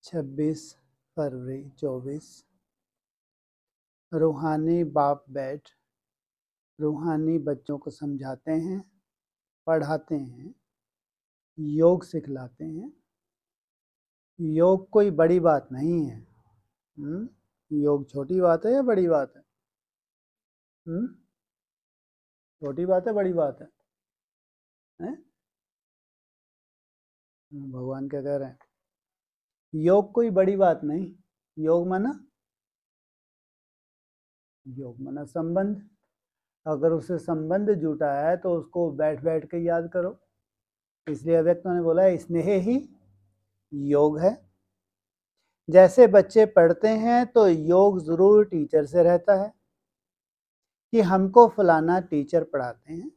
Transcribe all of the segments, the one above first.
26 फरवरी 24। रूहानी बाप बैठ रूहानी बच्चों को समझाते हैं, पढ़ाते हैं, योग सिखलाते हैं। योग कोई बड़ी बात नहीं है। योग छोटी बात है या बड़ी बात है? छोटी बात है, बड़ी बात है? भगवान क्या कह रहे हैं? योग कोई बड़ी बात नहीं। योग माना संबंध। अगर उससे संबंध जुटा है तो उसको बैठ बैठ के याद करो। इसलिए अव्यक्तों ने बोला है स्नेह ही योग है। जैसे बच्चे पढ़ते हैं तो योग जरूर टीचर से रहता है कि हमको फलाना टीचर पढ़ाते हैं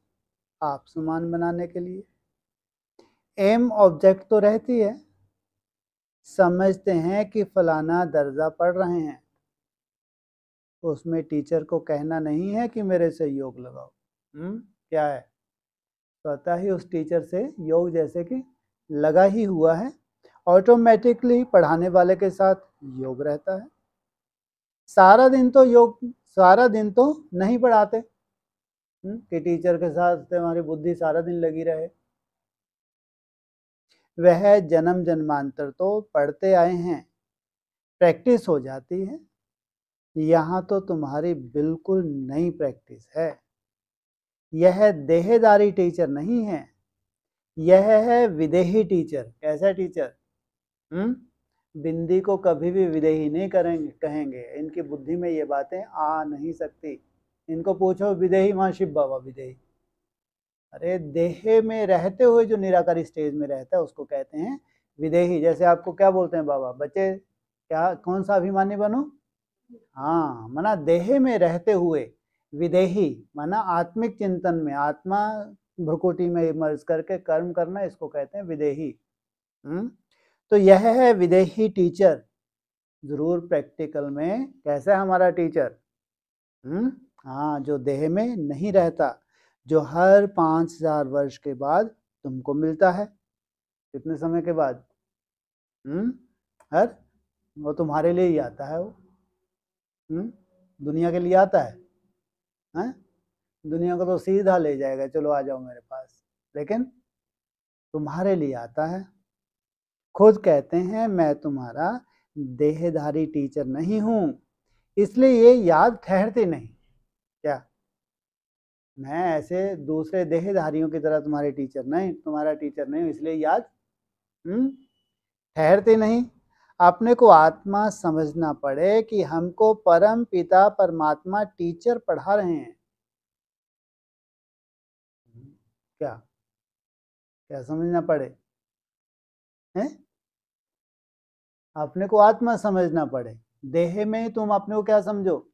आप समान बनाने के लिए। एम ऑब्जेक्ट तो रहती है। समझते हैं कि फलाना दर्जा पढ़ रहे हैं, उसमें टीचर को कहना नहीं है कि मेरे से योग लगाओ। क्या है? स्वतः ही उस टीचर से योग जैसे कि लगा ही हुआ है। ऑटोमेटिकली पढ़ाने वाले के साथ योग रहता है। सारा दिन तो नहीं पढ़ाते कि टीचर के साथ तुम्हारी बुद्धि सारा दिन लगी रहे। वह जन्म जन्मांतर तो पढ़ते आए हैं, प्रैक्टिस हो जाती है। यहाँ तो तुम्हारी बिल्कुल नई प्रैक्टिस है। यह देहदारी टीचर नहीं है, यह है विदेही टीचर। कैसा टीचर? बिंदी को कभी भी विदेही नहीं कहेंगे। इनकी बुद्धि में ये बातें आ नहीं सकती। इनको पूछो विदेही, वहां शिव बाबा विदेही। अरे देह में रहते हुए जो निराकारी स्टेज में रहता है उसको कहते हैं विदेही। जैसे आपको क्या बोलते हैं बाबा, बच्चे क्या कौन सा अभिमानी बनो? हाँ, माना देह में रहते हुए। विदेही माना आत्मिक चिंतन में, आत्मा भ्रुकुटी में इमर्ज करके कर्म करना, इसको कहते हैं विदेही। तो यह है विदेही टीचर। जरूर प्रैक्टिकल में कैसा है हमारा टीचर? हाँ, जो देह में नहीं रहता, जो हर 5000 वर्ष के बाद तुमको मिलता है। कितने समय के बाद? हर वो तुम्हारे लिए ही आता है। वो दुनिया के लिए आता है? दुनिया को तो सीधा ले जाएगा, चलो आ जाओ मेरे पास। लेकिन तुम्हारे लिए आता है। खुद कहते हैं मैं तुम्हारा देहधारी टीचर नहीं हूं, इसलिए ये याद ठहरती नहीं। क्या मैं ऐसे दूसरे देहधारियों की तरह तुम्हारा टीचर नहीं हूं, इसलिए याद ठहरती नहीं। अपने को आत्मा समझना पड़े कि हमको परम पिता परमात्मा टीचर पढ़ा रहे हैं। क्या क्या समझना पड़े? हैं? अपने को आत्मा समझना पड़े। देह में तुम अपने को क्या समझो?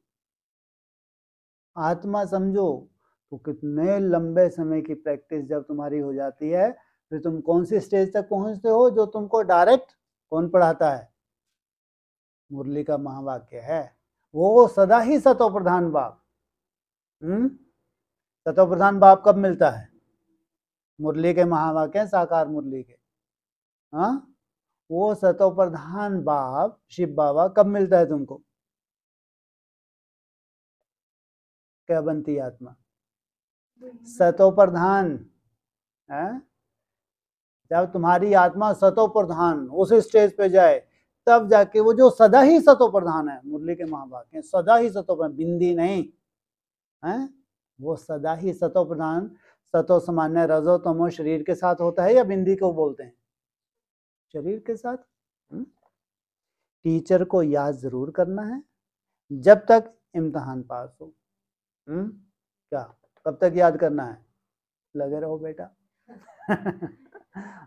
आत्मा समझो। तो कितने लंबे समय की प्रैक्टिस जब तुम्हारी हो जाती है, फिर तुम कौन सी स्टेज तक पहुंचते हो जो तुमको डायरेक्ट कौन पढ़ाता है? मुरली का महावाक्य है वो सदा ही सतो प्रधान बाप। सतो प्रधान बाप कब मिलता है? मुरली के महावाक्य, साकार मुरली के। हाँ, वो सतो प्रधान बाप शिव बाबा कब मिलता है तुमको? क्या बनती है आत्मा? सतो प्रधान। जब तुम्हारी आत्मा सतो प्रधान उस स्टेज पे जाए, तब जाके वो जो सदा ही सतो प्रधान है, मुरली के महावाक्य सदा ही सतो प्रधान, बिंदी नहीं है, वो सदा ही सतो प्रधान। सतो सामान्य रजो तमो शरीर के साथ होता है या बिंदी को बोलते हैं? शरीर के साथ। टीचर को याद जरूर करना है जब तक इम्तिहान पास हो। क्या कब तक याद करना है? लगे रहो बेटा।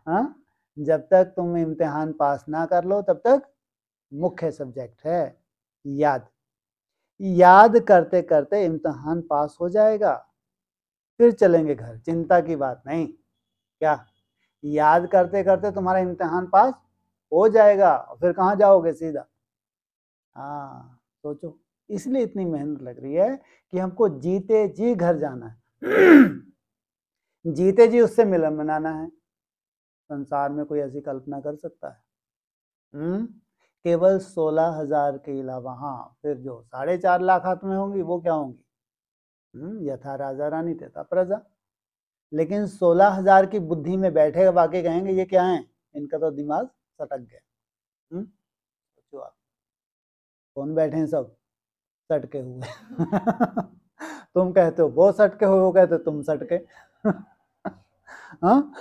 हाँ, जब तक तुम इम्तिहान पास ना कर लो तब तक मुख्य सब्जेक्ट है याद। याद करते करते इम्तिहान पास हो जाएगा, फिर चलेंगे घर, चिंता की बात नहीं। क्या याद करते करते तुम्हारा इम्तिहान पास हो जाएगा, फिर कहाँ जाओगे? सीधा। हाँ, सोचो। इसलिए इतनी मेहनत लग रही है कि हमको जीते जी घर जाना है। जीते जी उससे मिलन बनाना है। संसार में कोई ऐसी कल्पना कर सकता है? केवल 16,000 के अलावा, हाँ फिर जो 4.5 लाख हाथ में होंगी वो क्या होंगी? यथा राजा रानी तथा प्रजा। लेकिन 16,000 की बुद्धि में बैठे वाके कहेंगे ये क्या है, इनका तो दिमाग सटक गया। सोचो आप, कौन बैठे हैं सब सटके हुए। तुम कहते हो वो सटके हुए, वो कहते हो तुम सटके। हाँ,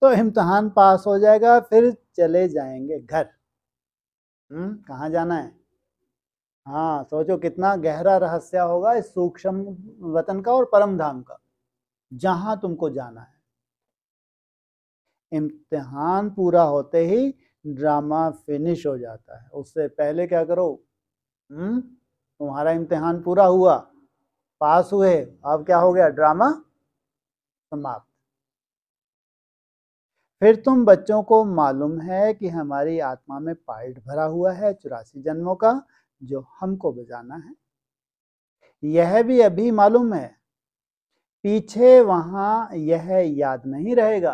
तो इम्तिहान पास हो जाएगा, फिर चले जाएंगे घर। कहाँ जाना है? हाँ, सोचो कितना गहरा रहस्य होगा इस सूक्ष्म वतन का और परम धाम का, जहां तुमको जाना है। इम्तिहान पूरा होते ही ड्रामा फिनिश हो जाता है। उससे पहले क्या करो? तुम्हारा इम्तिहान पूरा हुआ, पास हुए, अब क्या हो गया? ड्रामा समाप्त। फिर तुम बच्चों को मालूम है कि हमारी आत्मा में पार्ट भरा हुआ है 84 जन्मों का, जो हमको बजाना है। यह भी अभी मालूम है, पीछे वहां यह याद नहीं रहेगा।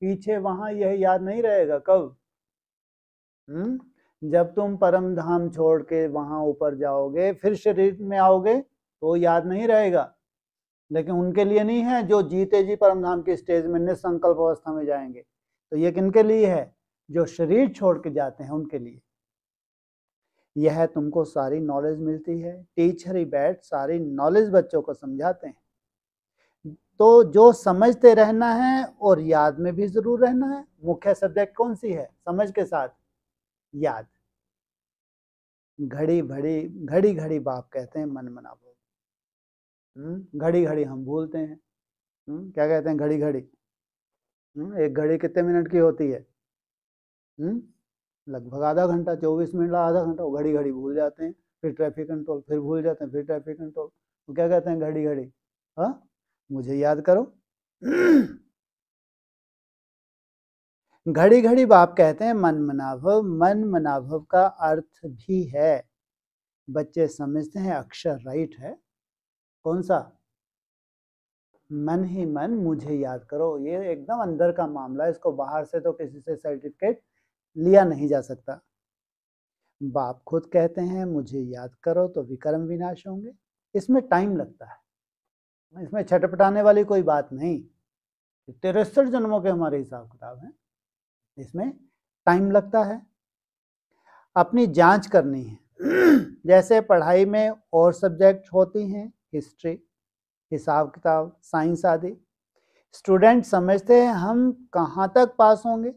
पीछे वहां यह याद नहीं रहेगा कब? जब तुम परम धाम छोड़ के वहां ऊपर जाओगे, फिर शरीर में आओगे तो याद नहीं रहेगा। लेकिन उनके लिए नहीं है जो जीते जी परम धाम की स्टेज में निसंकल्प अवस्था में जाएंगे। तो ये किनके लिए है? जो शरीर छोड़ के जाते हैं उनके लिए। यह तुमको सारी नॉलेज मिलती है। टीचर ही बैठ सारी नॉलेज बच्चों को समझाते हैं। तो जो समझते रहना है और याद में भी जरूर रहना है। मुख्य सब्जेक्ट कौन सी है समझ के साथ? याद। घड़ी घड़ी बाप कहते हैं मन मना भूल। घड़ी घड़ी हम भूलते हैं। क्या कहते हैं? घड़ी घड़ी। एक घड़ी कितने मिनट की होती है? लगभग आधा घंटा, 24 मिनट आधा घंटा। वो घड़ी घड़ी भूल जाते हैं। फिर ट्रैफिक कंट्रोल, फिर भूल जाते हैं, फिर ट्रैफिक कंट्रोल। वो क्या कहते हैं? घड़ी घड़ी। हाँ, मुझे याद करो। घड़ी घड़ी बाप कहते हैं मन मनाभव। मन मनाभव का अर्थ भी है, बच्चे समझते हैं अक्षर राइट है। कौन सा? मन ही मन मुझे याद करो। ये एकदम अंदर का मामला है, इसको बाहर से तो किसी से सर्टिफिकेट लिया नहीं जा सकता। बाप खुद कहते हैं मुझे याद करो तो विकर्म विनाश होंगे। इसमें टाइम लगता है, इसमें छटपटाने वाली कोई बात नहीं। 63 जन्मों के हमारे हिसाब किताब हैं, इसमें टाइम लगता है। अपनी जांच करनी है। जैसे पढ़ाई में और सब्जेक्ट होती हैं, हिस्ट्री, हिसाब किताब, साइंस आदि। स्टूडेंट समझते हैं हम कहाँ तक पास होंगे।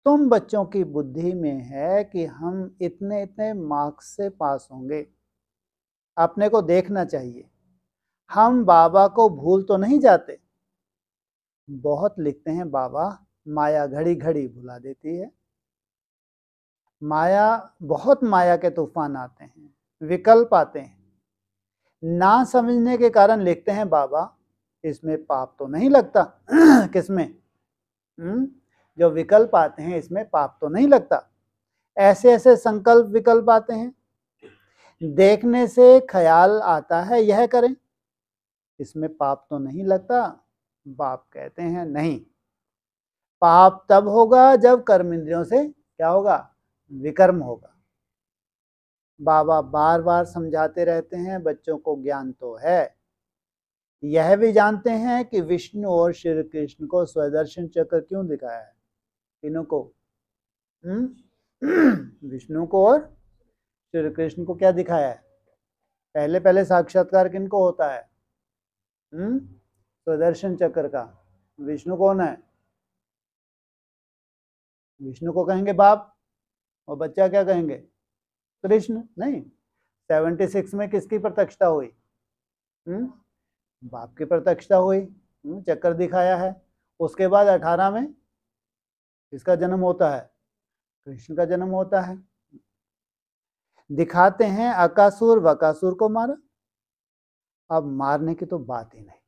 तुम बच्चों की बुद्धि में है कि हम इतने इतने मार्क्स से पास होंगे। अपने को देखना चाहिए, हम बाबा को भूल तो नहीं जाते। बहुत लिखते हैं बाबा माया घड़ी घड़ी भुला देती है। माया, बहुत माया के तूफान आते हैं, विकल्प आते हैं। ना समझने के कारण लिखते हैं बाबा इसमें पाप तो नहीं लगता। किसमें? जो विकल्प आते हैं इसमें पाप तो नहीं लगता। ऐसे ऐसे संकल्प विकल्प आते हैं। देखने से ख्याल आता है यह करें, इसमें पाप तो नहीं लगता। बाप कहते हैं नहीं, पाप तब होगा जब कर्म इंद्रियों से क्या होगा? विकर्म होगा। बाबा बार बार समझाते रहते हैं बच्चों को ज्ञान तो है, यह भी जानते हैं कि विष्णु और श्री कृष्ण को स्वदर्शन चक्र क्यों दिखाया है। तीनों को, विष्णु को और श्री कृष्ण को क्या दिखाया है? पहले पहले साक्षात्कार किनको होता है? स्वदर्शन चक्र का। विष्णु कौन है? विष्णु को कहेंगे बाप, और बच्चा क्या कहेंगे? कृष्ण। नहीं, 76 में किसकी प्रत्यक्षता हुई? बाप की प्रत्यक्षता हुई, चक्कर दिखाया है। उसके बाद 18 में किसका जन्म होता है? कृष्ण का जन्म होता है। दिखाते हैं अकासुर बकासुर को मारा। अब मारने की तो बात ही नहीं।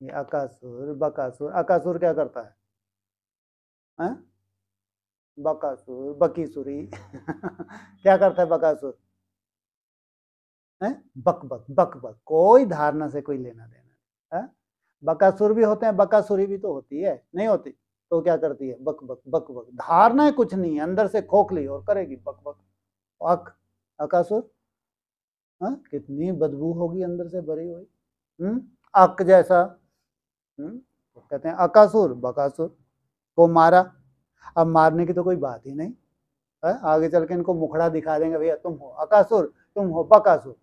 ये अकासुर बकासुर, अकासुर क्या करता है? बकासुर बकीसुरी। क्या करता है बकासुर? बक बक बक बक, कोई धारणा से कोई लेना देना। बकासुर भी होते हैं, बकासुरी भी तो होती है, नहीं होती? तो क्या करती है? बक बक बक बक। धारणा कुछ नहीं है, अंदर से खोखली और करेगी बक बक। अक, अकासुर, हाँ कितनी बदबू होगी अंदर से भरी हुई, अक जैसा। तो कहते हैं अकासुर बकासुर को मारा। अब मारने की तो कोई बात ही नहीं है, आगे चल के इनको मुखड़ा दिखा देंगे, भैया तुम हो अकासुर, तुम हो बकासुर,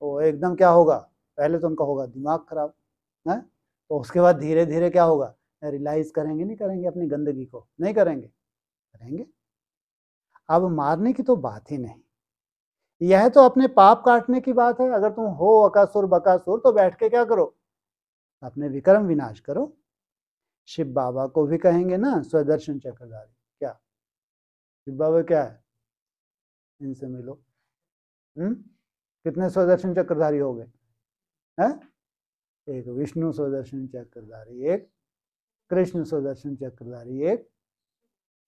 तो एकदम क्या होगा? पहले तो उनका होगा दिमाग खराब है, तो उसके बाद धीरे धीरे क्या होगा? रियलाइज करेंगे, नहीं करेंगे अपनी गंदगी को? नहीं करेंगे, करेंगे। अब मारने की तो बात ही नहीं, यह तो अपने पाप काटने की बात है। अगर तुम हो अकासुर बकासुर तो बैठ के क्या करो? अपने विक्रम विनाश करो। शिव बाबा को भी कहेंगे ना स्वदर्शन चक्रधारी, क्या शिव बाबा क्या है? इनसे मिलो। कितने स्वदर्शन चक्रधारी हो गए हैं? एक विष्णु स्वदर्शन चक्रधारी, एक कृष्ण स्वदर्शन चक्रधारी, एक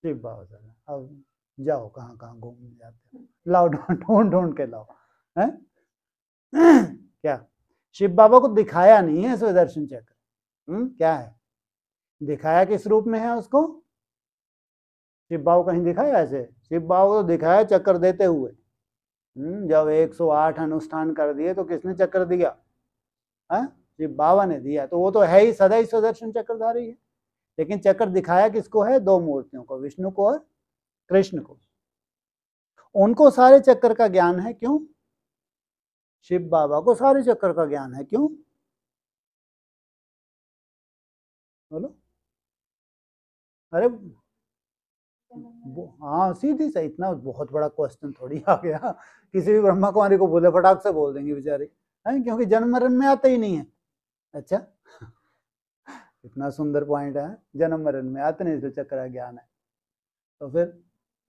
शिव बाबा। अब जाओ कहाँ कहाँ घूमने जाते हो, लाओ ढूंढ ढूंढ के लाओ है। क्या शिव बाबा को दिखाया नहीं है स्वदर्शन चक्र? क्या है? दिखाया किस रूप में है उसको? शिव बाबा कहीं दिखाया ऐसे? शिव बाबा को दिखाया चक्कर देते हुए। जब 108 अनुष्ठान कर दिए तो किसने चक्कर दिया? शिव बाबा ने दिया, तो वो तो है ही सदा ही स्वदर्शन चक्रधारी है। लेकिन चक्कर दिखाया किसको है? दो मूर्तियों को, विष्णु को और कृष्ण को। उनको सारे चक्कर का ज्ञान है, क्यों? शिव बाबा को सारे चक्कर का ज्ञान है, क्यों? बोलो। अरे हाँ सीधी सा, इतना बहुत बड़ा क्वेश्चन थोड़ी आ गया। किसी भी ब्रह्मा कुमारी को बोले फटाक से बोल देंगे बेचारे, है क्योंकि जन्म मरण में आते ही नहीं है। अच्छा इतना सुंदर पॉइंट है, जन्म मरण में आते नहीं, इसलिए चक्कर ज्ञान है। तो फिर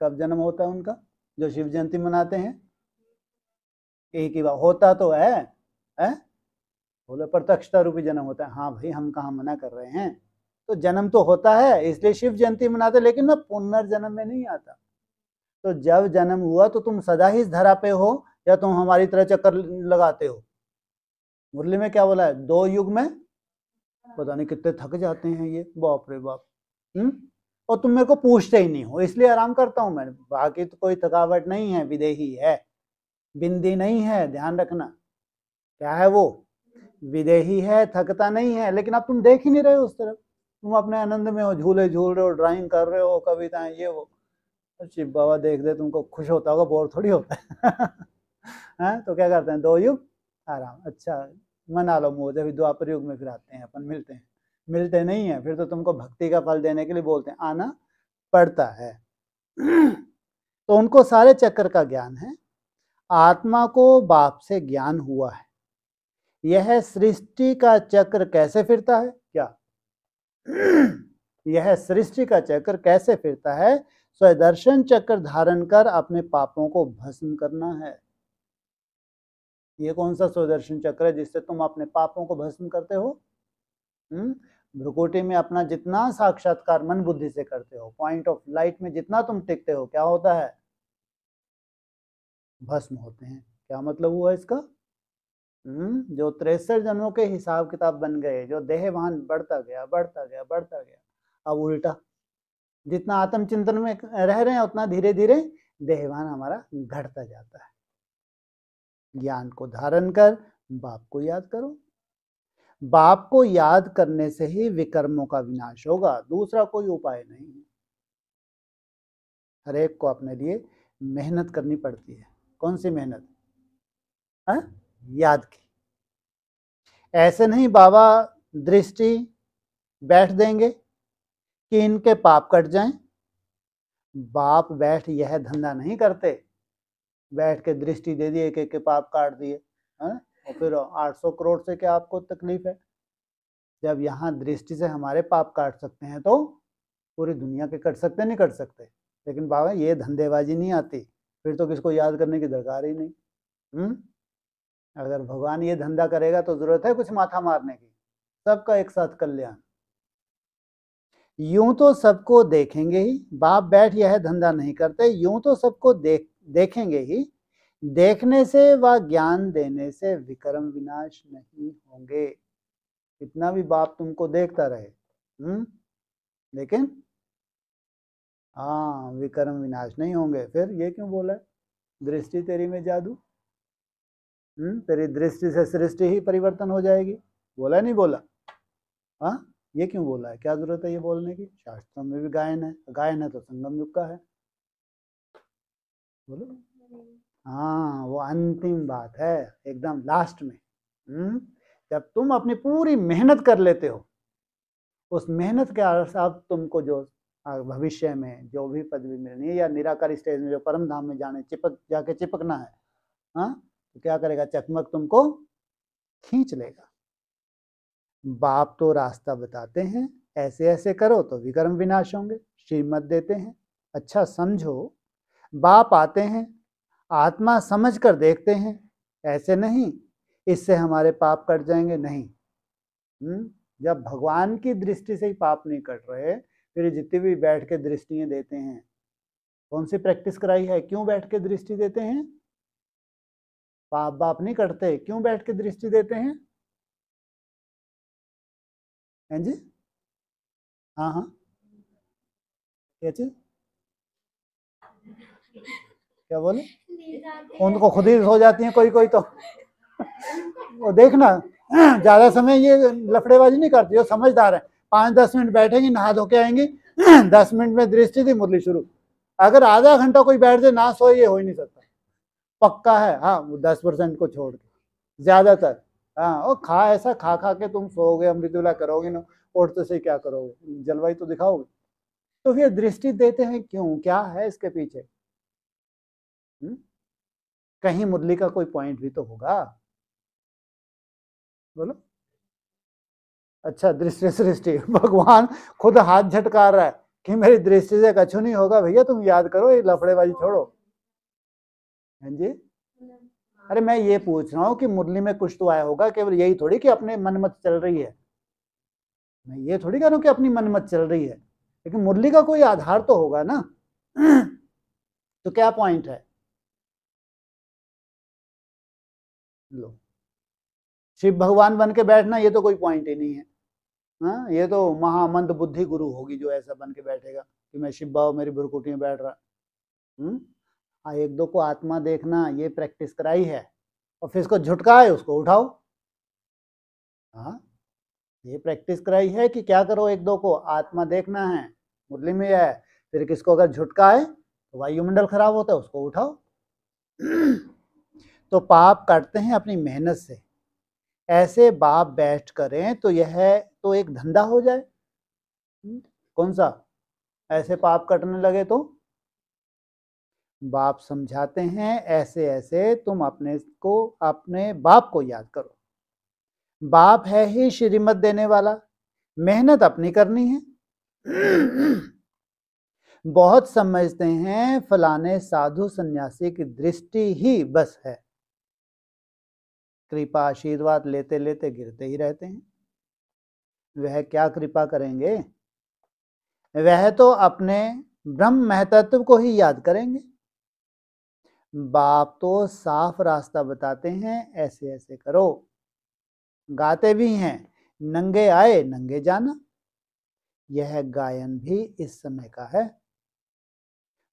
कब जन्म होता है उनका? जो शिव जयंती मनाते हैं, एक ही बार होता तो है? बोले प्रत्यक्षता रूपी जन्म होता है। हाँ भाई हम कहाँ मना कर रहे हैं, तो जन्म तो होता है, इसलिए शिव जयंती मनाते, लेकिन मैं पुनर्जन्म में नहीं आता। तो जब जन्म हुआ तो तुम सदा ही इस धरा पे हो, या तुम हमारी तरह चक्कर लगाते हो? मुरली में क्या बोला है? 2 युग में पता नहीं कितने थक जाते हैं ये, बाप रे बाप। और तुम मेरे को पूछते ही नहीं हो, इसलिए आराम करता हूं मैं। बाकी तो कोई थकावट नहीं है, विदेही है, बिंदी नहीं है, ध्यान रखना। क्या है वो? विदेही है, थकता नहीं है। लेकिन अब तुम देख ही नहीं रहे हो उस तरफ, तुम अपने आनंद में हो, झूले झूल रहे हो, ड्राइंग कर रहे हो, कविताएं ये वो। शिव बाबा देख दे तुमको खुश होता होगा, बोर थोड़ी होता है। तो क्या करते हैं? 2 युग आराम, अच्छा मना लो मुझे, अभी द्वापर युग में फिर आते हैं अपन, मिलते हैं। मिलते नहीं है, फिर तो तुमको भक्ति का फल देने के लिए बोलते हैं, आना पड़ता है। तो उनको सारे चक्र का ज्ञान है। आत्मा को बाप से ज्ञान हुआ है। यह सृष्टि का चक्र कैसे फिरता है? क्या यह सृष्टि का चक्र कैसे फिरता है? स्वदर्शन चक्र धारण कर अपने पापों को भस्म करना है। ये कौन सा स्वदर्शन चक्र है जिससे तुम अपने पापों को भस्म करते हो? भ्रुकुटी में अपना जितना साक्षात्कार मन बुद्धि से करते हो, पॉइंट ऑफ लाइट में जितना तुम टिकते हो, क्या होता है? भस्म होते हैं। क्या मतलब हुआ इसका? जो 63 जन्मों के हिसाब किताब बन गए, जो देहवान बढ़ता गया बढ़ता गया बढ़ता गया, अब उल्टा जितना आत्म चिंतन में रह रहे हैं उतना धीरे धीरे देहवान हमारा घटता जाता है। ज्ञान को धारण कर बाप को याद करो। बाप को याद करने से ही विकर्मों का विनाश होगा, दूसरा कोई उपाय नहीं है। हर एक को अपने लिए मेहनत करनी पड़ती है। कौन सी मेहनत? याद की। ऐसे नहीं बाबा दृष्टि बैठ देंगे कि इनके पाप कट जाएं। बाप बैठ यह धंधा नहीं करते, बैठ के दृष्टि दे दिए, एक एक के पाप काट दिए, और फिर 800 करोड़ से क्या आपको तकलीफ है? जब यहाँ दृष्टि से हमारे पाप काट सकते हैं तो पूरी दुनिया के कट सकते नहीं कट सकते? लेकिन बाबा ये धंधेबाजी नहीं आती, फिर तो किसको याद करने की दरकार ही नहीं। अगर भगवान ये धंधा करेगा तो जरूरत है कुछ माथा मारने की? सबका एक साथ कल्याण। यूं तो सबको देखेंगे ही, बाप बैठ यह धंधा नहीं करते, यूं तो सबको देखेंगे ही, देखने से व ज्ञान देने से विकर्म विनाश नहीं होंगे। कितना भी बाप तुमको देखता रहे, लेकिन हाँ विकर्म विनाश नहीं होंगे। फिर ये क्यों बोला है? दृष्टि तेरी में जादू, तेरी दृष्टि से सृष्टि ही परिवर्तन हो जाएगी। बोला नहीं बोला? हाँ ये क्यों बोला है? क्या जरूरत है ये बोलने की? शास्त्रों में भी गायन है, गायन है तो संगम युग का है। बोलो। हाँ वो अंतिम बात है, एकदम लास्ट में। जब तुम अपनी पूरी मेहनत कर लेते हो, उस मेहनत के अनुसार तुमको जो भविष्य में जो भी पदवी मिलनी है या निराकार स्टेज में जो परम धाम में जाने जाके चिपकना है, हाँ तो क्या करेगा? चकमक तुमको खींच लेगा। बाप तो रास्ता बताते हैं, ऐसे ऐसे करो तो विकर्म विनाश होंगे, श्रीमत देते हैं। अच्छा समझो, बाप आते हैं, आत्मा समझ कर देखते हैं, ऐसे नहीं इससे हमारे पाप कट जाएंगे, नहीं। जब भगवान की दृष्टि से ही पाप नहीं कट रहे, फिर जितनी भी बैठ के दृष्टियां देते हैं, कौन सी प्रैक्टिस कराई है? क्यों बैठ के दृष्टि देते हैं? पाप बाप नहीं करते, क्यों बैठ के दृष्टि देते हैं? हैं जी? हाँ हाँ क्या चीज? क्या बोले? उनको खुद ही हो जाती है कोई कोई तो वो देखना ज्यादा समय ये लफड़ेबाजी नहीं करती, वो समझदार है। 5-10 मिनट बैठेंगी, नहा धो के आएंगी 10 मिनट में दृष्टि थी, मुरली शुरू। अगर आधा घंटा कोई बैठ जाए ना सोए, ये हो ही नहीं सकता, पक्का है। हाँ 10% को छोड़ के ज्यादातर। हाँ और ऐसा खा खा के तुम सोओगे, अमृतुला करोगे ना, उठते से क्या करोगे? जलवायु तो दिखाओगे। तो फिर दृष्टि देते हैं क्यों? क्या है इसके पीछे? कहीं मुरली का कोई पॉइंट भी तो होगा, बोलो। अच्छा दृष्टि सृष्टि, भगवान खुद हाथ झटका रहा है कि मेरी दृष्टि से कछु नहीं होगा। भैया तुम याद करो, ये लफड़ेबाजी छोड़ो। हाँ जी। अरे मैं ये पूछ रहा हूँ कि मुरली में कुछ तो आया होगा, केवल यही थोड़ी कि अपने मनमत चल रही है। मैं ये थोड़ी कह रहा हूँ कि अपनी मनमत चल रही है, लेकिन मुरली का कोई आधार तो होगा ना। तो क्या पॉइंट है? लो, शिव भगवान बन के बैठना ये तो कोई पॉइंट ही नहीं है। हाँ ये तो महामंद बुद्धि गुरु होगी जो ऐसा बन के बैठेगा कि मैं शिव बाबा मेरी भुरकुटी में बैठ रहा। एक दो को आत्मा देखना ये प्रैक्टिस कराई है, और फिर इसको झुटकाए उसको उठाओ। हाँ ये प्रैक्टिस कराई है कि क्या करो, एक दो को आत्मा देखना है, मुरली में है। फिर किसको अगर झुटकाए तो वायुमंडल खराब होता है, उसको उठाओ। तो पाप करते हैं अपनी मेहनत से, ऐसे बाप बैठ करें तो यह तो एक धंधा हो जाए। कौन सा? ऐसे पाप कटने लगे तो बाप समझाते हैं, ऐसे ऐसे तुम अपने बाप को याद करो। बाप है ही श्रीमत देने वाला, मेहनत अपनी करनी है। बहुत समझते हैं फलाने साधु सन्यासी की दृष्टि ही बस है, कृपा आशीर्वाद लेते लेते गिरते ही रहते हैं। वह क्या कृपा करेंगे? वह तो अपने ब्रह्म महतत्व को ही याद करेंगे। बाप तो साफ रास्ता बताते हैं, ऐसे ऐसे करो। गाते भी हैं, नंगे आए नंगे जाना। यह गायन भी इस समय का है।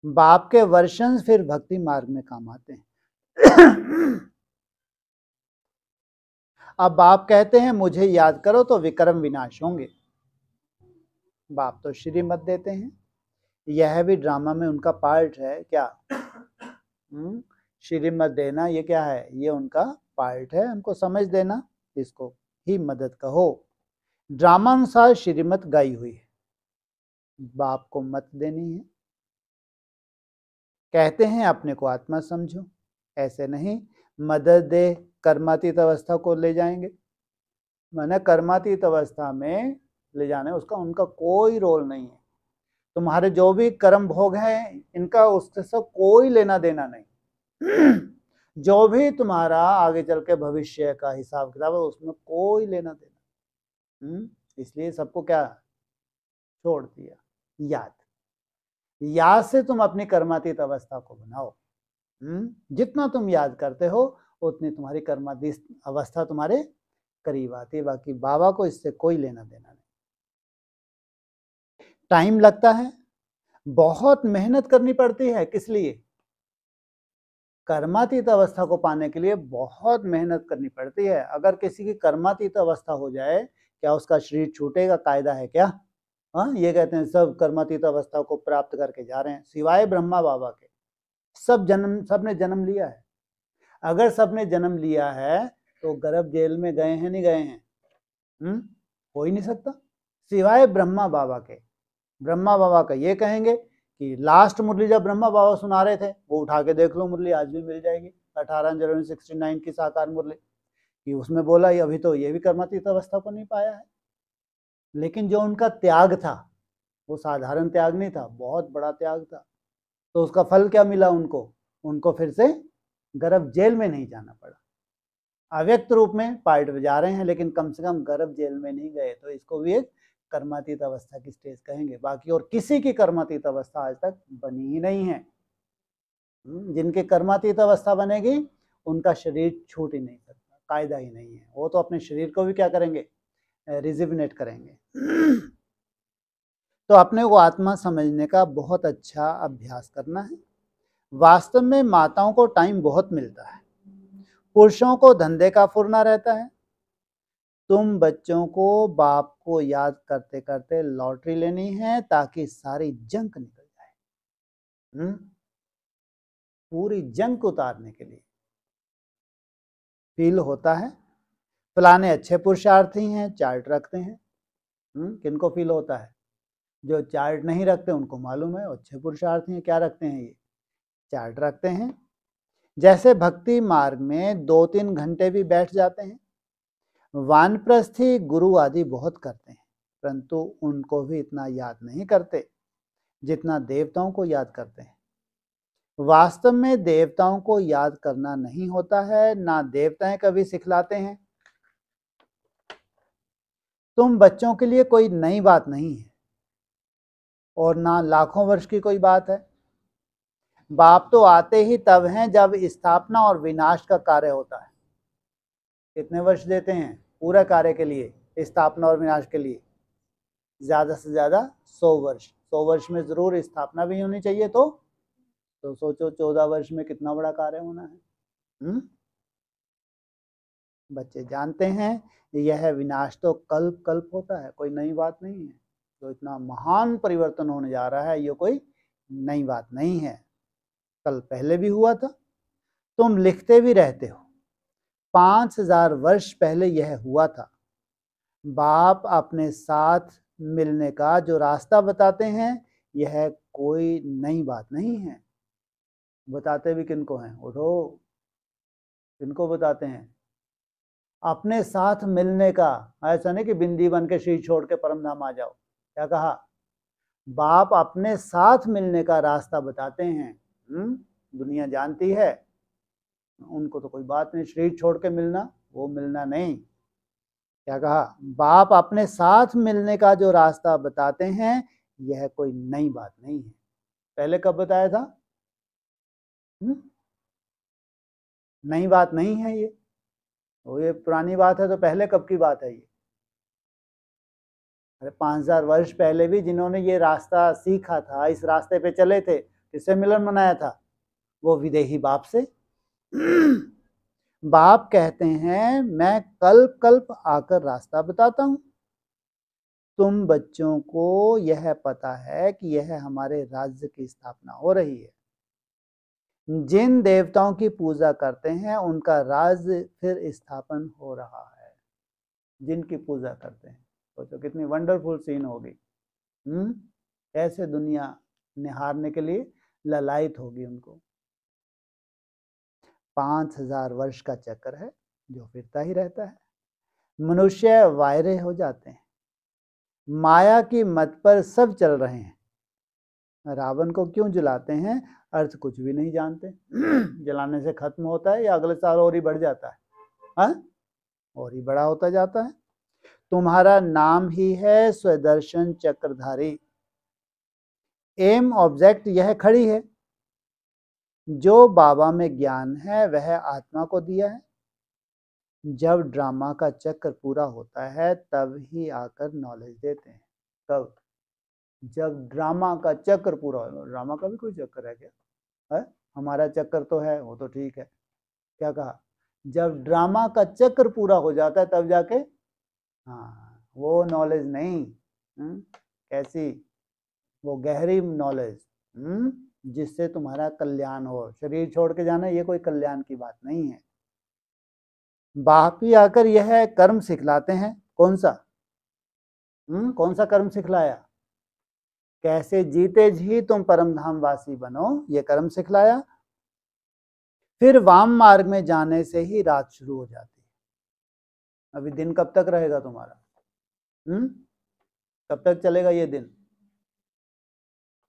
बाप के वर्षन फिर भक्ति मार्ग में काम आते हैं। अब बाप कहते हैं मुझे याद करो तो विक्रम विनाश होंगे। बाप तो श्रीमत देते हैं, यह भी ड्रामा में उनका पार्ट है क्या? श्रीमत देना ये क्या है? ये उनका पार्ट है, हमको समझ देना, इसको ही मदद कहो। ड्रामा अनुसार श्रीमत गाई हुई है, बाप को मत देनी है। कहते हैं अपने को आत्मा समझो, ऐसे नहीं मदद दे कर्मातीत अवस्था को ले जाएंगे। मैंने कर्मातीत अवस्था में ले जाने उसका उनका कोई रोल नहीं है। तुम्हारे जो भी कर्म भोग हैं इनका उससे सब कोई लेना देना नहीं। जो भी तुम्हारा आगे चल के भविष्य का हिसाब किताब है उसमें कोई लेना देना। इसलिए सबको क्या छोड़ दिया? याद से तुम अपनी कर्मातीत अवस्था को बनाओ। जितना तुम याद करते हो उतनी तुम्हारी कर्मातीत अवस्था तुम्हारे करीब आती है। बाकी बाबा को इससे कोई लेना देना नहीं। टाइम लगता है, बहुत मेहनत करनी पड़ती है। किस लिए? कर्मातीत अवस्था को पाने के लिए बहुत मेहनत करनी पड़ती है। अगर किसी की कर्मातीत अवस्था हो जाए, क्या उसका शरीर छूटेगा? कायदा है क्या? हाँ, ये कहते हैं सब कर्मातीत अवस्था को प्राप्त करके जा रहे हैं, सिवाय ब्रह्मा बाबा के। सबने जन्म लिया है। अगर सबने जन्म लिया है तो गर्भ जेल में गए हैं, नहीं गए हैं? हो ही नहीं सकता, सिवाय ब्रह्मा बाबा के। ब्रह्मा बाबा का ये कहेंगे कि लास्ट मुरली जब ब्रह्मा बाबा सुना रहे थे, वो उठा के देख लो, मुरली आज भी मिल जाएगी, 18 जनवरी 69 की साकार मुरली, कि उसमें बोला ये अभी तो ये भी कर्मातीत अवस्था को नहीं पाया है। लेकिन जो उनका त्याग था वो साधारण त्याग नहीं था, बहुत बड़ा त्याग था। तो उसका फल क्या मिला उनको फिर से गर्भ जेल में नहीं जाना पड़ा। अव्यक्त रूप में पार्ट में जा रहे हैं, लेकिन कम से कम गर्भ जेल में नहीं गए। तो इसको भी एक कर्मातीत अवस्था की स्टेज कहेंगे। बाकी और किसी की कर्मातीत अवस्था आज तक बनी ही नहीं है। जिनकी कर्मातीत अवस्था बनेगी उनका शरीर छूट ही नहीं सकता, कायदा ही नहीं है। वो तो अपने शरीर को भी क्या करेंगे? रिजिवनेट करेंगे। तो अपने को आत्मा समझने का बहुत अच्छा अभ्यास करना है। वास्तव में माताओं को टाइम बहुत मिलता है, पुरुषों को धंधे का फुरना रहता है। तुम बच्चों को बाप को याद करते करते लॉटरी लेनी है ताकि सारी जंक निकल जाए। पूरी जंक उतारने के लिए फील होता है। फलाने अच्छे पुरुषार्थी हैं, चार्ट रखते हैं। किनको फील होता है? जो चार्ट नहीं रखते उनको मालूम है अच्छे पुरुषार्थी हैं। क्या रखते हैं? ये चार्ट रखते हैं। जैसे भक्ति मार्ग में 2-3 घंटे भी बैठ जाते हैं। वानप्रस्थी गुरु आदि बहुत करते हैं, परंतु उनको भी इतना याद नहीं करते जितना देवताओं को याद करते हैं। वास्तव में देवताओं को याद करना नहीं होता है, ना देवताएं कभी सिखलाते हैं। तुम बच्चों के लिए कोई नई बात नहीं है और ना लाखों वर्ष की कोई बात है। बाप तो आते ही तब हैं जब स्थापना और विनाश का कार्य होता है। कितने वर्ष देते हैं पूरा कार्य के लिए, स्थापना और विनाश के लिए? ज्यादा से ज्यादा 100 वर्ष। 100 वर्ष में जरूर स्थापना भी होनी चाहिए। तो सोचो 14 वर्ष में कितना बड़ा कार्य होना है। बच्चे जानते हैं यह विनाश तो कल्प कल्प होता है, कोई नई बात नहीं है। तो इतना महान परिवर्तन होने जा रहा है, ये कोई नई बात नहीं है, कल पहले भी हुआ था। तुम लिखते भी रहते हो, 5000 वर्ष पहले यह हुआ था। बाप अपने साथ मिलने का जो रास्ता बताते हैं, यह कोई नई बात नहीं है। बताते भी किनको हैं? उठो, किनको बताते हैं? अपने साथ मिलने का। ऐसा नहीं कि बिंदी बन के शरीर छोड़ के परम धाम आ जाओ। क्या कहा? बाप अपने साथ मिलने का रास्ता बताते हैं। दुनिया जानती है, उनको तो कोई बात नहीं, शरीर छोड़ के मिलना वो मिलना नहीं। क्या कहा? बाप अपने साथ मिलने का जो रास्ता बताते हैं, यह कोई नई बात नहीं है। पहले कब बताया था? नई बात नहीं है ये, वो ये पुरानी बात है। तो पहले कब की बात है ये? अरे 5000 वर्ष पहले भी जिन्होंने ये रास्ता सीखा था, इस रास्ते पे चले थे, किससे मिलन मनाया था? वो विदेही बाप से। बाप कहते हैं मैं कल्प कल्प आकर रास्ता बताता हूं। तुम बच्चों को यह पता है कि यह हमारे राज्य की स्थापना हो रही है। जिन देवताओं की पूजा करते हैं उनका राज्य फिर स्थापन हो रहा है। जिनकी पूजा करते हैं, सोचो कितनी वंडरफुल सीन होगी। ऐसे दुनिया निहारने के लिए ललायत होगी उनको। 5000 वर्ष का चक्र है जो फिरता ही रहता है। मनुष्य वायरे हो जाते हैं, माया की मत पर सब चल रहे हैं। रावण को क्यों जलाते हैं? अर्थ कुछ भी नहीं जानते। जलाने से खत्म होता है या अगले साल और ही बढ़ जाता है? हाँ, और ही बड़ा होता जाता है। तुम्हारा नाम ही है स्वदर्शन चक्रधारी। एम ऑब्जेक्ट यह खड़ी है। जो बाबा में ज्ञान है वह आत्मा को दिया है। जब ड्रामा का चक्र पूरा होता है तब ही आकर नॉलेज देते हैं। कब? जब ड्रामा का चक्र पूरा हो, ड्रामा का भी कोई चक्कर है क्या? है? हमारा चक्कर तो है, वो तो ठीक है। क्या कहा? जब ड्रामा का चक्र पूरा हो जाता है तब जाके, हाँ, वो नॉलेज नहीं। कैसी? वो गहरी नॉलेज जिससे तुम्हारा कल्याण हो। शरीर छोड़ के जाना ये कोई कल्याण की बात नहीं है। बापी आकर यह कर्म सिखलाते हैं। कौन सा? कौन सा कर्म सिखलाया? कैसे जीते जी तुम परम धाम वासी बनो, ये कर्म सिखलाया। फिर वाम मार्ग में जाने से ही रात शुरू हो जाती है। अभी दिन कब तक रहेगा तुम्हारा? कब तक चलेगा ये दिन?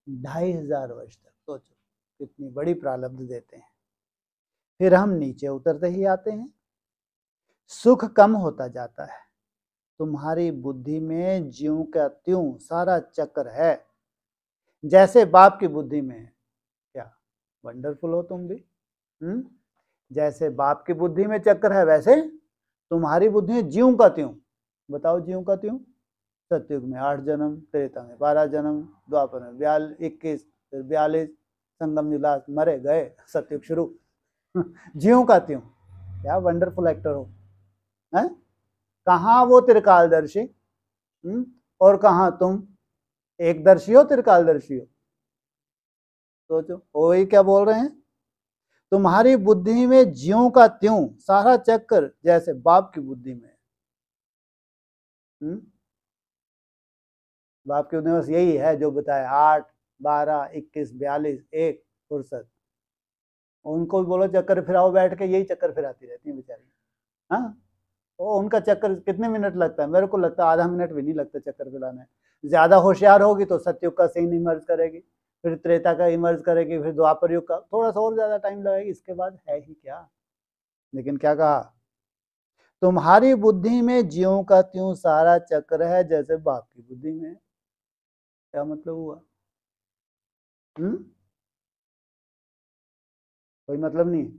2500 वर्ष तक। सोचो कितनी बड़ी प्रारब्ध देते हैं। फिर हम नीचे उतरते ही आते हैं, सुख कम होता जाता है। तुम्हारी बुद्धि में ज्यों का त्यों सारा चक्र है, जैसे बाप की बुद्धि में है। क्या वंडरफुल हो तुम भी। जैसे बाप की बुद्धि में चक्र है वैसे तुम्हारी बुद्धि में ज्यों का त्यों। बताओ ज्यों का त्यों। सतयुग में 8 जन्म, त्रेता में 12 जन्म, द्वापर में 21, फिर 42, संगम निलास, मरे गए, सतयुग शुरू। ज्यों का त्यों। क्या वंडरफुल एक्टर हो। है? कहाँ वो त्रिकालदर्शी और कहाँ तुम एकदर्शी हो, त्रिकालदर्शी हो। सोचो वही क्या बोल रहे हैं। तुम्हारी बुद्धि में ज्यों का त्यों सारा चक्कर जैसे बाप की बुद्धि में। बाप की बुद्धि में बस यही है जो बताया, 8, 12, 21, 42, 1 फुर्सत। उनको भी बोलो चक्कर फिराओ बैठ के, यही चक्कर फिराती रहती है बेचारी। हाँ, वो उनका चक्कर कितने मिनट लगता है? मेरे को लगता है आधा मिनट भी नहीं लगता चक्कर फिराने। ज्यादा होशियार होगी तो सतयुग का सीन इमर्ज करेगी, फिर त्रेता का इमर्ज करेगी, फिर द्वापर युग का, थोड़ा सा और ज्यादा टाइम लगेगी। इसके बाद है ही क्या। लेकिन क्या कहा? तुम्हारी बुद्धि में ज्यों का त्यों सारा चक्र है जैसे बाप की बुद्धि में। क्या मतलब हुआ? कोई मतलब नहीं।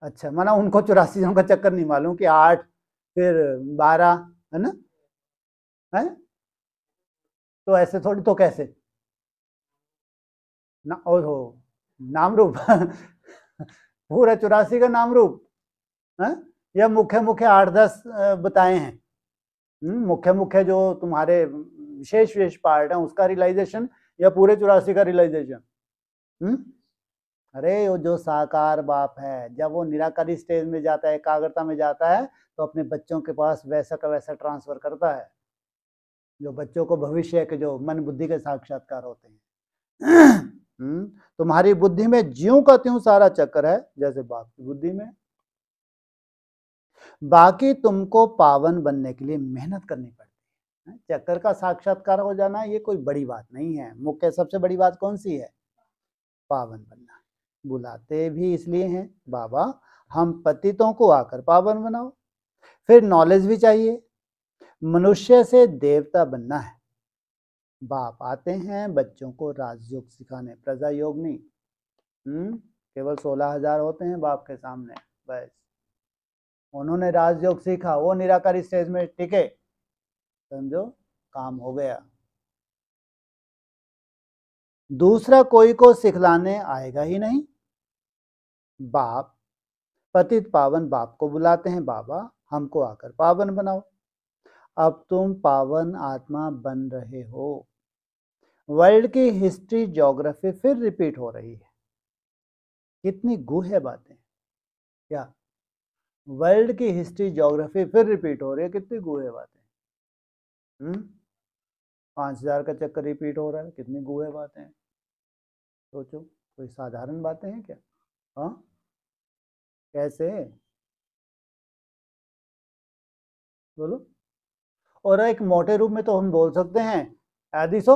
अच्छा, माना उनको 84 का चक्कर नहीं मालूम कि 8 फिर 12 है ना? है? तो ऐसे थोड़ी, तो कैसे ना? और हो नाम रूप पूरा 84 का नाम रूप है, या मुख्य मुख्य 8-10 बताए हैं। मुख्य मुख्य जो तुम्हारे विशेष विशेष पार्ट है उसका रियलाइजेशन, या पूरे 84 का रियलाइजेशन? अरे वो जो साकार बाप है, जब वो निराकारी स्टेज में जाता है, एकाग्रता में जाता है, तो अपने बच्चों के पास वैसा का वैसा ट्रांसफर करता है। जो बच्चों को भविष्य के जो मन बुद्धि के साक्षात्कार होते हैं। तुम्हारी बुद्धि में ज्यों का त्यों सारा चक्कर है जैसे बाप की बुद्धि में। बाकी तुमको पावन बनने के लिए मेहनत करनी पड़ती है। चक्कर का साक्षात्कार हो जाना ये कोई बड़ी बात नहीं है। मुख्य सबसे बड़ी बात कौन सी है? पावन बनना। बुलाते भी इसलिए हैं, बाबा हम पतितों को आकर पावन बनाओ। फिर नॉलेज भी चाहिए। मनुष्य से देवता बनना है। बाप आते हैं बच्चों को राजयोग सिखाने, प्रजा योग नहीं। केवल 16,000 होते हैं बाप के सामने, बस उन्होंने राजयोग सीखा, वो निराकारी स्टेज में टिके, समझो काम हो गया। दूसरा कोई को सिखलाने आएगा ही नहीं। बाप पतित पावन बाप को बुलाते हैं, बाबा हमको आकर पावन बनाओ। अब तुम पावन आत्मा बन रहे हो। वर्ल्ड की हिस्ट्री ज्योग्राफी फिर रिपीट हो रही है। कितनी गूढ़ बातें। क्या? वर्ल्ड की हिस्ट्री ज्योग्राफी फिर रिपीट हो रही है, कितनी गूढ़ बातें। 5000 का चक्कर रिपीट हो रहा है, कितनी गूढ़ बातें हैं। सोचो कोई साधारण बातें हैं क्या? हाँ, कैसे? बोलो। और एक मोटे रूप में तो हम बोल सकते हैं आदिशो,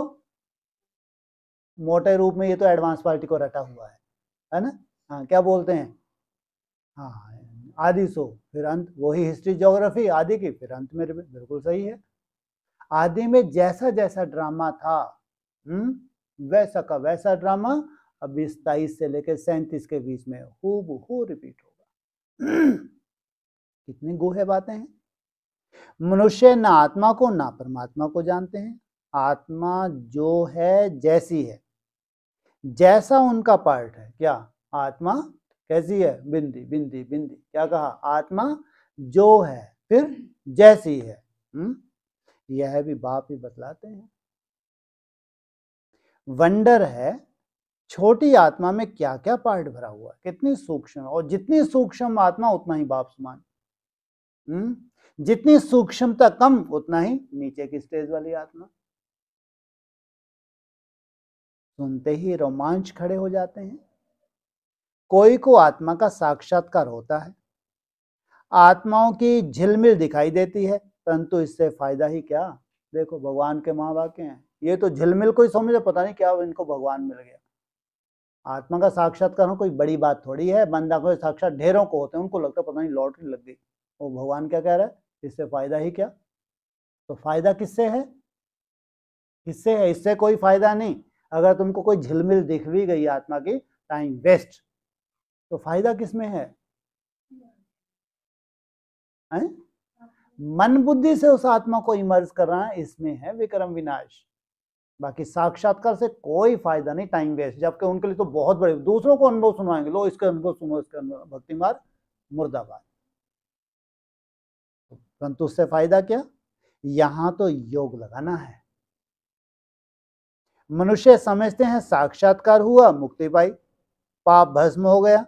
मोटे रूप में ये तो एडवांस पार्टी को रटा हुआ है ना? हाँ, क्या बोलते हैं? हाँ, आदि सो फिर अंत, वही हिस्ट्री ज्योग्राफी आदि की फिर अंत में। बिल्कुल सही है। आदि में जैसा जैसा ड्रामा था, वैसा का वैसा ड्रामा अब 27 से लेकर 37 के बीच में हूबहू रिपीट होगा। कितनी गूढ़ बातें हैं। मनुष्य ना आत्मा को ना परमात्मा को जानते हैं। आत्मा जो है जैसी है, जैसा उनका पार्ट है। क्या आत्मा कैसी है? बिंदी बिंदी बिंदी। क्या कहा? आत्मा जो है, फिर जैसी है। यह भी बाप ही बतलाते हैं। वंडर है छोटी आत्मा में क्या क्या पार्ट भरा हुआ है, कितनी सूक्ष्म, और जितनी सूक्ष्म आत्मा उतना ही बाप समान। जितनी सूक्ष्मता कम उतना ही नीचे की स्टेज वाली आत्मा। सुनते ही रोमांच खड़े हो जाते हैं। कोई को आत्मा का साक्षात्कार होता है, आत्माओं की झिलमिल दिखाई देती है, परंतु इससे फायदा ही क्या? देखो भगवान के महावाक्य हैं, ये तो झिलमिल को ही समझे, पता नहीं क्या इनको भगवान मिल गया। आत्मा का साक्षात्कार हो कोई बड़ी बात थोड़ी है। बंदा को साक्षात ढेरों को होते हैं, उनको लगता पता नहीं लॉटरी लग गई। वो भगवान क्या कह रहा है? इससे फायदा ही क्या? तो फायदा किससे है? किससे है? इससे कोई फायदा नहीं। अगर तुमको कोई झिलमिल दिख भी गई आत्मा की, टाइम वेस्ट। तो फायदा किसमें है? मन बुद्धि से उस आत्मा को इमर्ज करना, इसमें है विक्रम विनाश। बाकी साक्षात्कार से कोई फायदा नहीं, टाइम वेस्ट। जबकि उनके लिए तो बहुत बड़े, दूसरों को अनुभव सुनाएंगे, लो इसका अनुभव सुनो, इसका अनुभव। भक्ति मार्ग मुर्दाबाद। परंतु उससे फायदा क्या? यहां तो योग लगाना है। मनुष्य समझते हैं साक्षात्कार हुआ, मुक्ति पाई, पाप भस्म हो गया।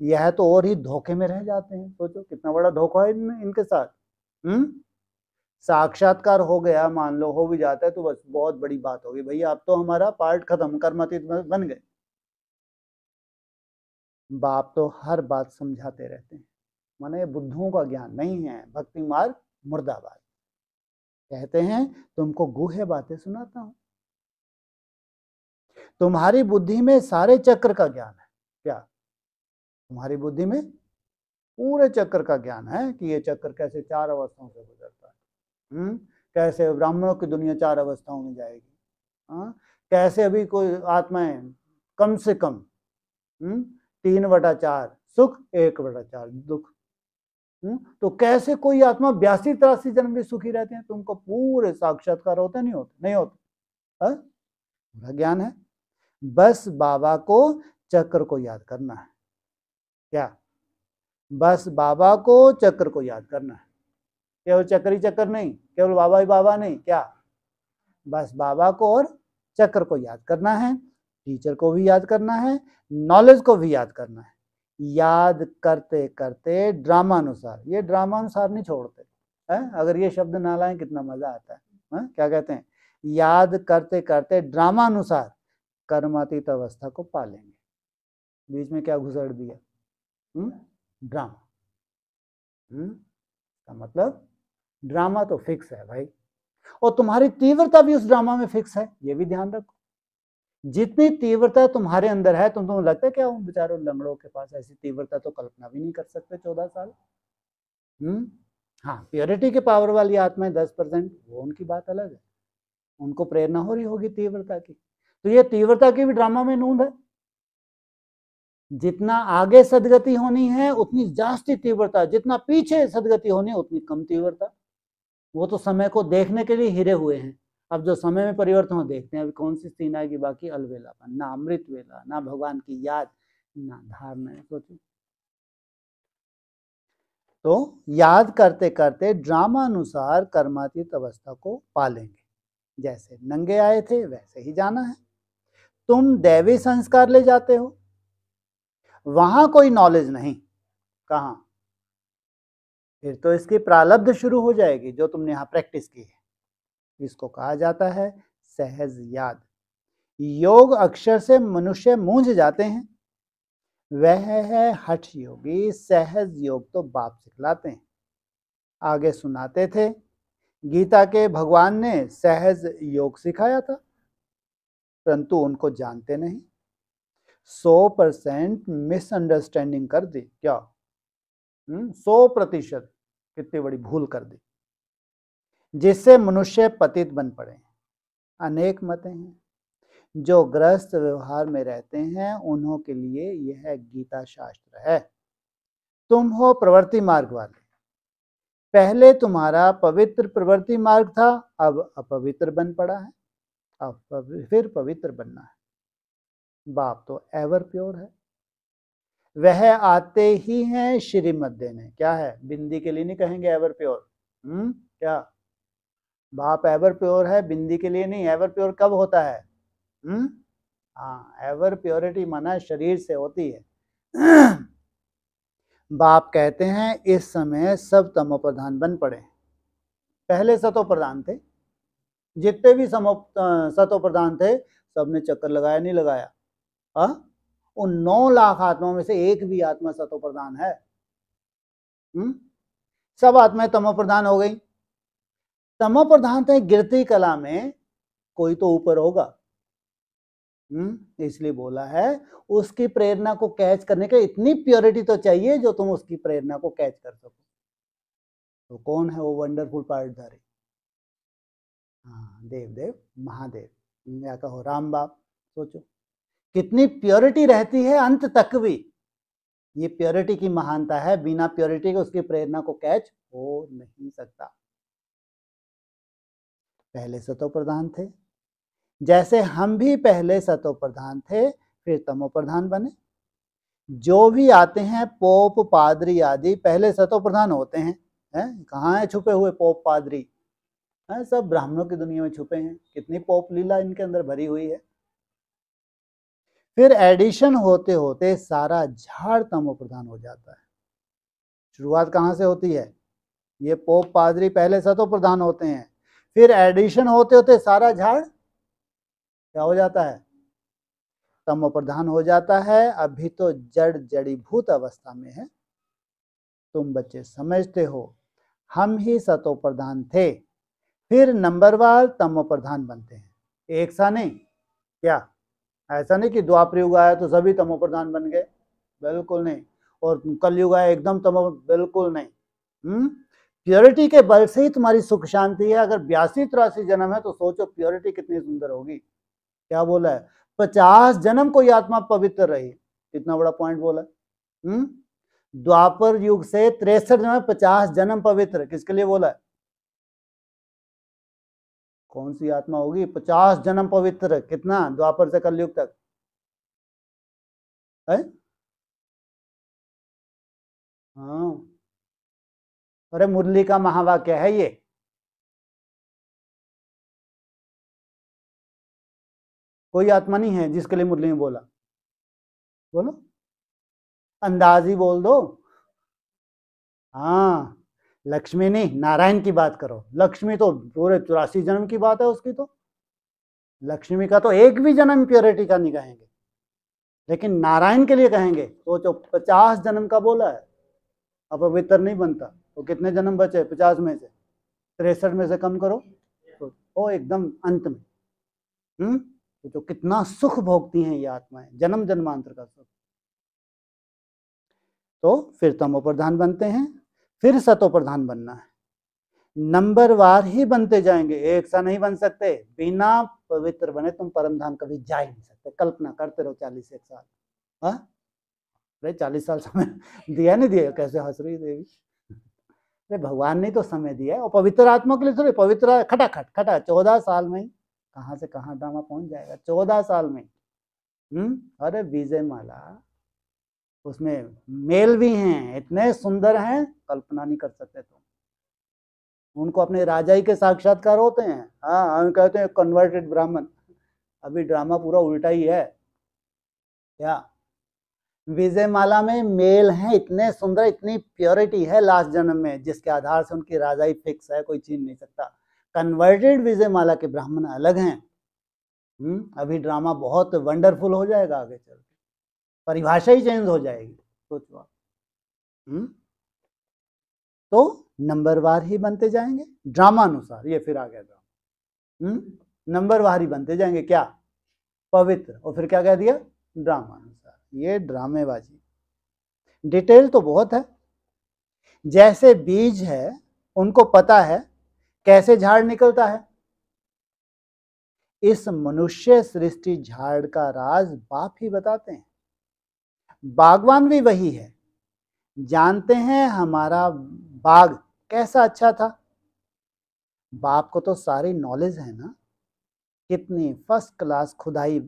यह तो और ही धोखे में रह जाते हैं। सोचो कितना बड़ा धोखा है इनके साथ। साक्षात्कार हो गया, मान लो हो भी जाता है तो बस बहुत बड़ी बात होगी, भैया अब तो हमारा पार्ट खत्म, कर्मातीत बन गए। बाप तो हर बात समझाते रहते हैं, माने बुद्धों का ज्ञान नहीं है। भक्ति मार्ग मुर्दाबाद। कहते हैं तुमको गूढ़ बातें सुनाता हूं, तुम्हारी बुद्धि में सारे चक्र का ज्ञान है। क्या तुम्हारी बुद्धि में पूरे चक्र का ज्ञान है कि ये चक्र कैसे 4 अवस्थाओं से गुजरता है। कैसे ब्राह्मणों की दुनिया 4 अवस्थाओं में जाएगी। कैसे अभी कोई आत्माएं कम से कम 3/4 सुख, 1/4 दुख। तो कैसे कोई आत्मा 82-83 जन्म भी सुखी रहते हैं? तुमको पूरे साक्षात्कार होते नहीं होते? नहीं होते। पूरा ज्ञान है। बस बाबा को चक्र को याद करना है। क्या? बस बाबा को चक्र को याद करना है। केवल चक्र ही चक्र नहीं, केवल बाबा ही बाबा नहीं। क्या? बस बाबा को और चक्र को याद करना है, टीचर को भी याद करना है, नॉलेज को भी याद करना है। याद करते करते ड्रामानुसार, ये ड्रामानुसार नहीं छोड़ते है। अगर ये शब्द ना लाएं कितना मजा आता है। क्या कहते हैं? याद करते करते ड्रामानुसार कर्मातीत अवस्था को पालेंगे। बीच में क्या घुसड़ दिया? ड्रामा। का मतलब ड्रामा तो फिक्स है भाई, और तुम्हारी तीव्रता भी उस ड्रामा में फिक्स है, ये भी ध्यान रखो। जितनी तीव्रता तुम्हारे अंदर है, तुमको लगता है क्या उन बेचारों लंगड़ों के पास ऐसी तीव्रता तो कल्पना भी नहीं कर सकते 14 साल। हाँ, प्योरिटी के पावर वाली आत्माएं 10%, वो उनकी बात अलग है, उनको प्रेरणा हो रही होगी तीव्रता की। तो ये तीव्रता की भी ड्रामा में नूंद है। जितना आगे सदगति होनी है उतनी जास्ती तीव्रता, जितना पीछे सदगति होनी है उतनी कम तीव्रता। वो तो समय को देखने के लिए हिरे हुए हैं। अब जो समय में परिवर्तन हो देखते हैं, अभी कौन सी स्थिति आएगी? बाकी अलवेलापन, ना अमृत वेला, ना भगवान की याद, ना धारणा। सोचो तो याद करते करते ड्रामानुसार कर्मातीत अवस्था को पालेंगे। जैसे नंगे आए थे वैसे ही जाना है। तुम दैवी संस्कार ले जाते हो, वहां कोई नॉलेज नहीं, कहां? फिर तो इसकी प्रारब्ध शुरू हो जाएगी जो तुमने यहां प्रैक्टिस की है। इसको कहा जाता है सहज याद। योग अक्षर से मनुष्य मूंझ जाते हैं, वह है हठ योगी। सहज योग तो बाप सिखलाते हैं, आगे सुनाते थे। गीता के भगवान ने सहज योग सिखाया था, परंतु उनको जानते नहीं। 100% मिसअंडरस्टैंडिंग कर दी। क्या? 100% कितनी बड़ी भूल कर दी, जिससे मनुष्य पतित बन पड़े। अनेक मत हैं, जो गृहस्थ व्यवहार में रहते हैं उन्हों के लिए यह गीता शास्त्र है। तुम हो प्रवृत्ति मार्ग वाले, पहले तुम्हारा पवित्र प्रवृत्ति मार्ग था, अब अपवित्र बन पड़ा है, अब फिर पवित्र बनना है। बाप तो एवर प्योर है, वह आते ही हैं श्रीमत देने। क्या है, बिंदी के लिए नहीं कहेंगे एवर प्योर। क्या बाप एवर प्योर है, बिंदी के लिए नहीं। एवर प्योर कब होता है? हाँ, एवर प्योरिटी माना शरीर से होती है। बाप कहते हैं इस समय सब तमो प्रधान बन पड़े। पहले सतो प्रधान थे, जितने भी सतो प्रधान थे सबने चक्कर लगाया नहीं लगाया? उन 9 लाख आत्माओं में से एक भी आत्मा सतो प्रधान है? सब आत्माएं तमो प्रधान हो गई। तमो प्रधान थे, गिरती कला में कोई तो ऊपर होगा। इसलिए बोला है उसकी प्रेरणा को कैच करने के इतनी प्योरिटी तो चाहिए जो तुम उसकी प्रेरणा को कैच कर सको। तो कौन है वो वंडरफुल पार्टधारी? हाँ, देव महादेव या कहो राम बाप। सोचो कितनी प्योरिटी रहती है अंत तक भी। ये प्योरिटी की महानता है, बिना प्योरिटी के उसकी प्रेरणा को कैच हो नहीं सकता। पहले सतो प्रधान थे, जैसे हम भी पहले सतो प्रधान थे फिर तमो प्रधान बने। जो भी आते हैं पोप पादरी आदि पहले सतो प्रधान होते हैं। कहाँ है छुपे हुए पोप पादरी? सब ब्राह्मणों की दुनिया में छुपे हैं। कितनी पोप लीला इनके अंदर भरी हुई है। फिर एडिशन होते होते सारा झाड़ तमो प्रधान हो जाता है। शुरुआत कहाँ से होती है? ये पोप पादरी पहले सतो प्रधान होते हैं, फिर एडिशन होते होते सारा झाड़ क्या हो जाता है? तमो प्रधान हो जाता है। अभी तो जड़ीभूत अवस्था में है। तुम बच्चे समझते हो हम ही सतो प्रधान थे, फिर नंबरवार तमो प्रधान बनते हैं। एक सा नहीं। क्या ऐसा नहीं कि द्वापर युग आया तो सभी तमो प्रधान बन गए? बिल्कुल नहीं। और कलयुग आया एकदम तमो? बिल्कुल नहीं। प्योरिटी के बल से ही तुम्हारी सुख शांति है। अगर 82-83 जन्म है तो सोचो प्योरिटी कितनी सुंदर होगी। क्या बोला है? 50 जन्म कोई आत्मा पवित्र रही। कितना बड़ा पॉइंट बोला। द्वापर युग से 63 जन्म, 50 जन्म पवित्र। किसके लिए बोला है? कौन सी आत्मा होगी 50 जन्म पवित्र? कितना? द्वापर से कलयुग तक है? हाँ, अरे मुरली का महावाक्य है ये। कोई आत्मा नहीं है जिसके लिए मुरली में बोला? बोलो, अंदाजी बोल दो। हाँ, लक्ष्मी नहीं, नारायण की बात करो। लक्ष्मी तो पूरे 84 जन्म की बात है उसकी। तो लक्ष्मी का तो एक भी जन्म प्योरिटी का नहीं कहेंगे, लेकिन नारायण के लिए कहेंगे। सोचो 50 जन्म का बोला है, अपवित्र नहीं बनता तो कितने जन्म बचे 50 में से? 63 में से कम करो तो वो एकदम अंत में। तो कितना सुख भोगती हैं ये आत्माएं, जन्म जन्मांतर का सुख। तो फिर तमो प्रधान बनते हैं, फिर सतो प्रधान बनना है। नंबरवार ही बनते जाएंगे, एक सा नहीं बन सकते। बिना पवित्र बने तुम परम धाम कभी जा ही नहीं सकते। कल्पना करते रहो 41 साल। अरे 40 साल समय दिया नहीं दिया? कैसे हंस रही देवी। अरे भगवान ने तो समय दिया है, और पवित्र आत्मा के लिए थोड़ी। पवित्र खटा 14 साल में कहाँ से कहाँ ड्रामा पहुंच जाएगा 14 साल में। अरे विजय माला, उसमें मेल भी हैं, इतने सुंदर हैं कल्पना नहीं कर सकते तुम। उनको अपने राजा ही के साक्षात्कार होते हैं। हाँ, हम कहते हैं कन्वर्टेड ब्राह्मण। अभी ड्रामा पूरा उल्टा ही है। क्या विजय माला में मेल हैं इतने सुंदर, इतनी प्योरिटी है लास्ट जन्म में, जिसके आधार से उनकी राजाई फिक्स है, कोई छीन नहीं सकता। कन्वर्टेड विजय माला के ब्राह्मण अलग हैं। अभी ड्रामा बहुत वंडरफुल हो जाएगा आगे चल के, परिभाषा ही चेंज हो जाएगी। सोचो आप। तो नंबरवार ही बनते जाएंगे ड्रामा अनुसार। ये फिर आ गया ड्रामा। नंबरवार ही बनते जाएंगे। क्या? पवित्र। और फिर क्या कह दिया? ड्रामा अनुसार। ये ड्रामेबाजी। डिटेल तो बहुत है। जैसे बीज है, उनको पता है कैसे झाड़ निकलता है। इस मनुष्य सृष्टि झाड़ का राज बाप ही बताते हैं। बागवान भी वही है, जानते हैं हमारा बाग कैसा अच्छा था? बाप को तो सारी नॉलेज है ना, कितनी फर्स्ट क्लास खुदाई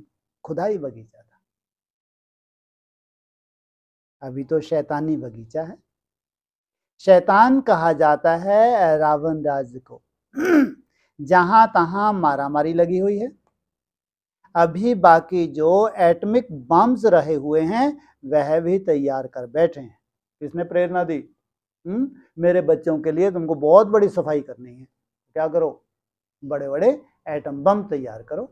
बगीचा था। अभी तो शैतानी बगीचा है। शैतान कहा जाता है रावण राज्य को, जहां तहां मारामारी लगी हुई है। अभी बाकी जो एटॉमिक बम्स रहे हुए हैं वह भी तैयार कर बैठे हैं। किसने प्रेरणा दी? मेरे बच्चों के लिए तुमको बहुत बड़ी सफाई करनी है, क्या करो? बड़े बड़े एटम बम तैयार करो।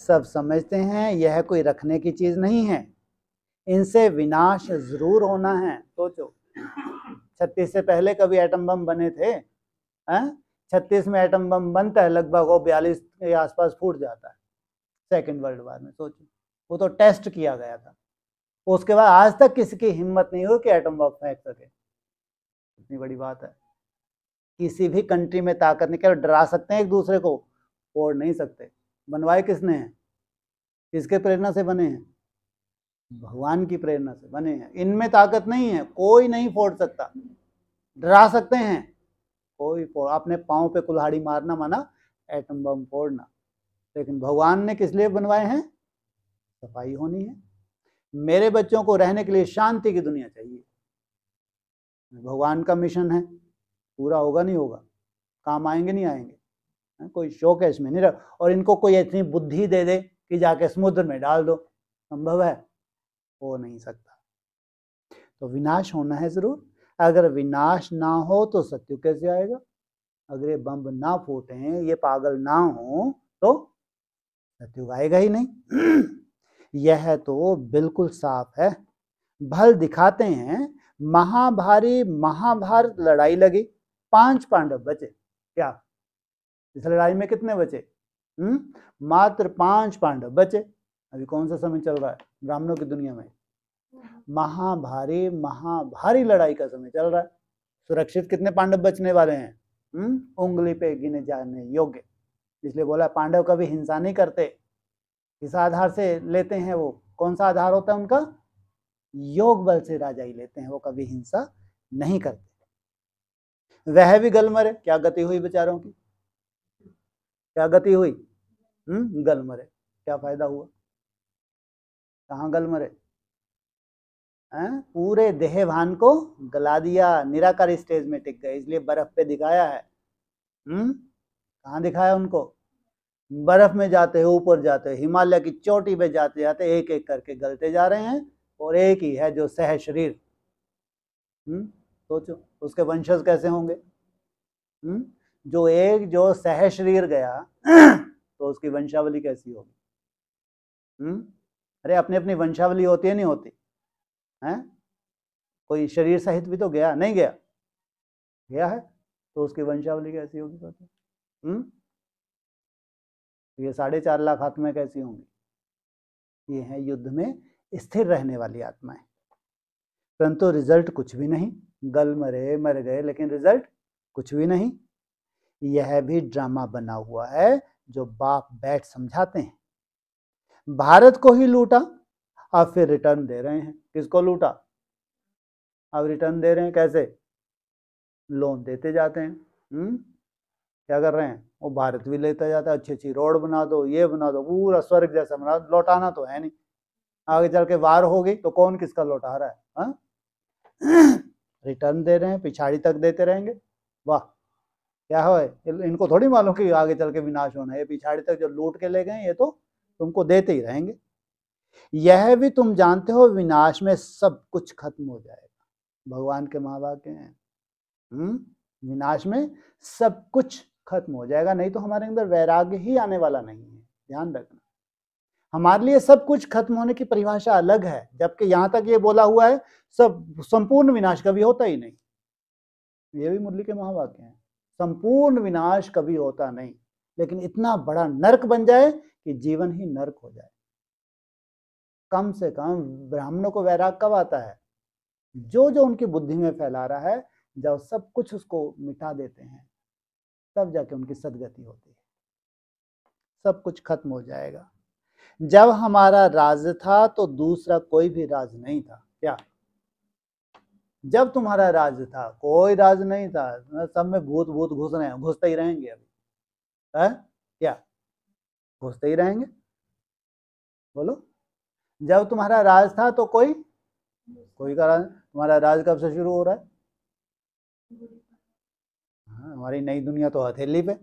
सब समझते हैं यह कोई रखने की चीज नहीं है, इनसे विनाश जरूर होना है। सोचो, 36 से पहले कभी एटम बम बने थे? 36 में एटम बम बनता है, लगभग वो 42 के आसपास फूट जाता है सेकेंड वर्ल्ड वॉर में। सोचो, वो तो टेस्ट किया गया था। उसके बाद आज तक किसी की हिम्मत नहीं हुई कि एटम बम फेंक सके। इतनी बड़ी बात है। किसी भी कंट्री में ताकत नहीं, क्या डरा सकते हैं एक दूसरे को? फोड़ नहीं सकते। बनवाए किसने हैं? किसके प्रेरणा से बने हैं? भगवान की प्रेरणा से बने हैं। इनमें ताकत नहीं है, कोई नहीं फोड़ सकता। डरा सकते हैं, कोई फोड़, अपने पाँव पे कुल्हाड़ी मारना माना एटम बम फोड़ना। लेकिन भगवान ने किस लिए बनवाए हैं? सफाई होनी है। मेरे बच्चों को रहने के लिए शांति की दुनिया चाहिए। भगवान का मिशन है, पूरा होगा नहीं होगा, काम आएंगे नहीं आएंगे, कोई शौक है इसमें नहीं रहा। और इनको कोई इतनी बुद्धि दे दे कि जाके समुद्र में डाल दो, संभव है? हो नहीं सकता। तो विनाश होना है जरूर। अगर विनाश ना हो तो सत्युग कैसे आएगा? अगर ये बम ना फूटे, ये पागल ना हो, तो सत्युग आएगा ही नहीं। यह तो बिल्कुल साफ है। भल दिखाते हैं, महाभारत लड़ाई लगी, 5 पांडव बचे। क्या इस लड़ाई में कितने बचे? मात्र 5 पांडव बचे। अभी कौन सा समय चल रहा है ब्राह्मणों की दुनिया में? महाभारी लड़ाई का समय चल रहा है। सुरक्षित कितने पांडव बचने वाले हैं? उंगली पे गिने जाने योग्य। इसलिए बोला पांडव कभी हिंसा नहीं करते। किस आधार से लेते हैं वो? कौन सा आधार होता है उनका? योग बल से राजा ही लेते हैं, वो कभी हिंसा नहीं करते। वह भी गल मरे। क्या गति हुई बेचारों की? क्या गति हुई? गल मरे। क्या फायदा हुआ? कहाँ गल मरे? पूरे देहभान को गला दिया, निराकार स्टेज में टिक गए। इसलिए बर्फ पे दिखाया है। कहाँ दिखाया उनको? बर्फ में जाते हैं, ऊपर जाते हैं, हिमालय की चोटी पे जाते जाते एक एक करके गलते जा रहे हैं। और एक ही है जो सह शरीर। सोचो उसके वंशज कैसे होंगे? जो सह शरीर गया तो उसकी वंशावली कैसी होगी? अरे अपनी अपनी वंशावली होती है नहीं होती है? कोई शरीर सहित भी तो गया, नहीं गया? गया है, तो उसकी वंशावली कैसी होगी? सोचो। ये 4.5 लाख आत्माएं कैसी होंगी? ये हैं युद्ध में स्थिर रहने वाली आत्माएं। परंतु रिजल्ट कुछ भी नहीं। गल मरे, मर गए, लेकिन रिजल्ट कुछ भी नहीं। यह भी ड्रामा बना हुआ है जो बाप बैठ समझाते हैं। भारत को ही लूटा, अब फिर रिटर्न दे रहे हैं। किसको लूटा? अब रिटर्न दे रहे हैं। कैसे? लोन देते जाते हैं। क्या कर रहे हैं? वो भारत भी लेता जाता है, अच्छी अच्छी रोड बना दो, ये बना दो, पूरा स्वर्ग जैसा बना। लौटाना तो है नहीं। आगे चल के वार होगी तो कौन किसका लौटा रहा है? रिटर्न दे रहे हैं, पिछाड़ी तक देते रहेंगे। वाह, क्या हो? इनको थोड़ी मालूम कि आगे चल के विनाश होना है। ये पिछाड़ी तक जो लूट के ले गए, ये तो तुमको देते ही रहेंगे। यह भी तुम जानते हो, विनाश में सब कुछ खत्म हो जाएगा। भगवान के महावाक्य हैं। विनाश में सब कुछ खत्म हो जाएगा। नहीं तो हमारे अंदर वैराग्य ही आने वाला नहीं है। ध्यान रखना, हमारे लिए सब कुछ खत्म होने की परिभाषा अलग है, जबकि यहां तक ये बोला हुआ है सब संपूर्ण विनाश कभी होता ही नहीं। ये भी मुरली के महावाक्य हैं। संपूर्ण विनाश कभी होता नहीं, लेकिन इतना बड़ा नरक बन जाए कि जीवन ही नरक हो जाए। कम से कम ब्राह्मणों को वैराग कब आता है? जो जो उनकी बुद्धि में फैला रहा है, जब सब कुछ उसको मिटा देते हैं, तब जाके उनकी सदगति होती है। सब कुछ खत्म हो जाएगा। जब हमारा राज था तो दूसरा कोई भी राज नहीं था। क्या जब तुम्हारा राज था कोई राज नहीं था, सब में भूत भूत घुस रहे हैं, घुसते ही रहेंगे अभी है क्या, घुसते ही रहेंगे। बोलो, जब तुम्हारा राज था तो कोई का राज, तुम्हारा राज कब से शुरू हो रहा है? हाँ, हमारी नई दुनिया तो हथेली पे।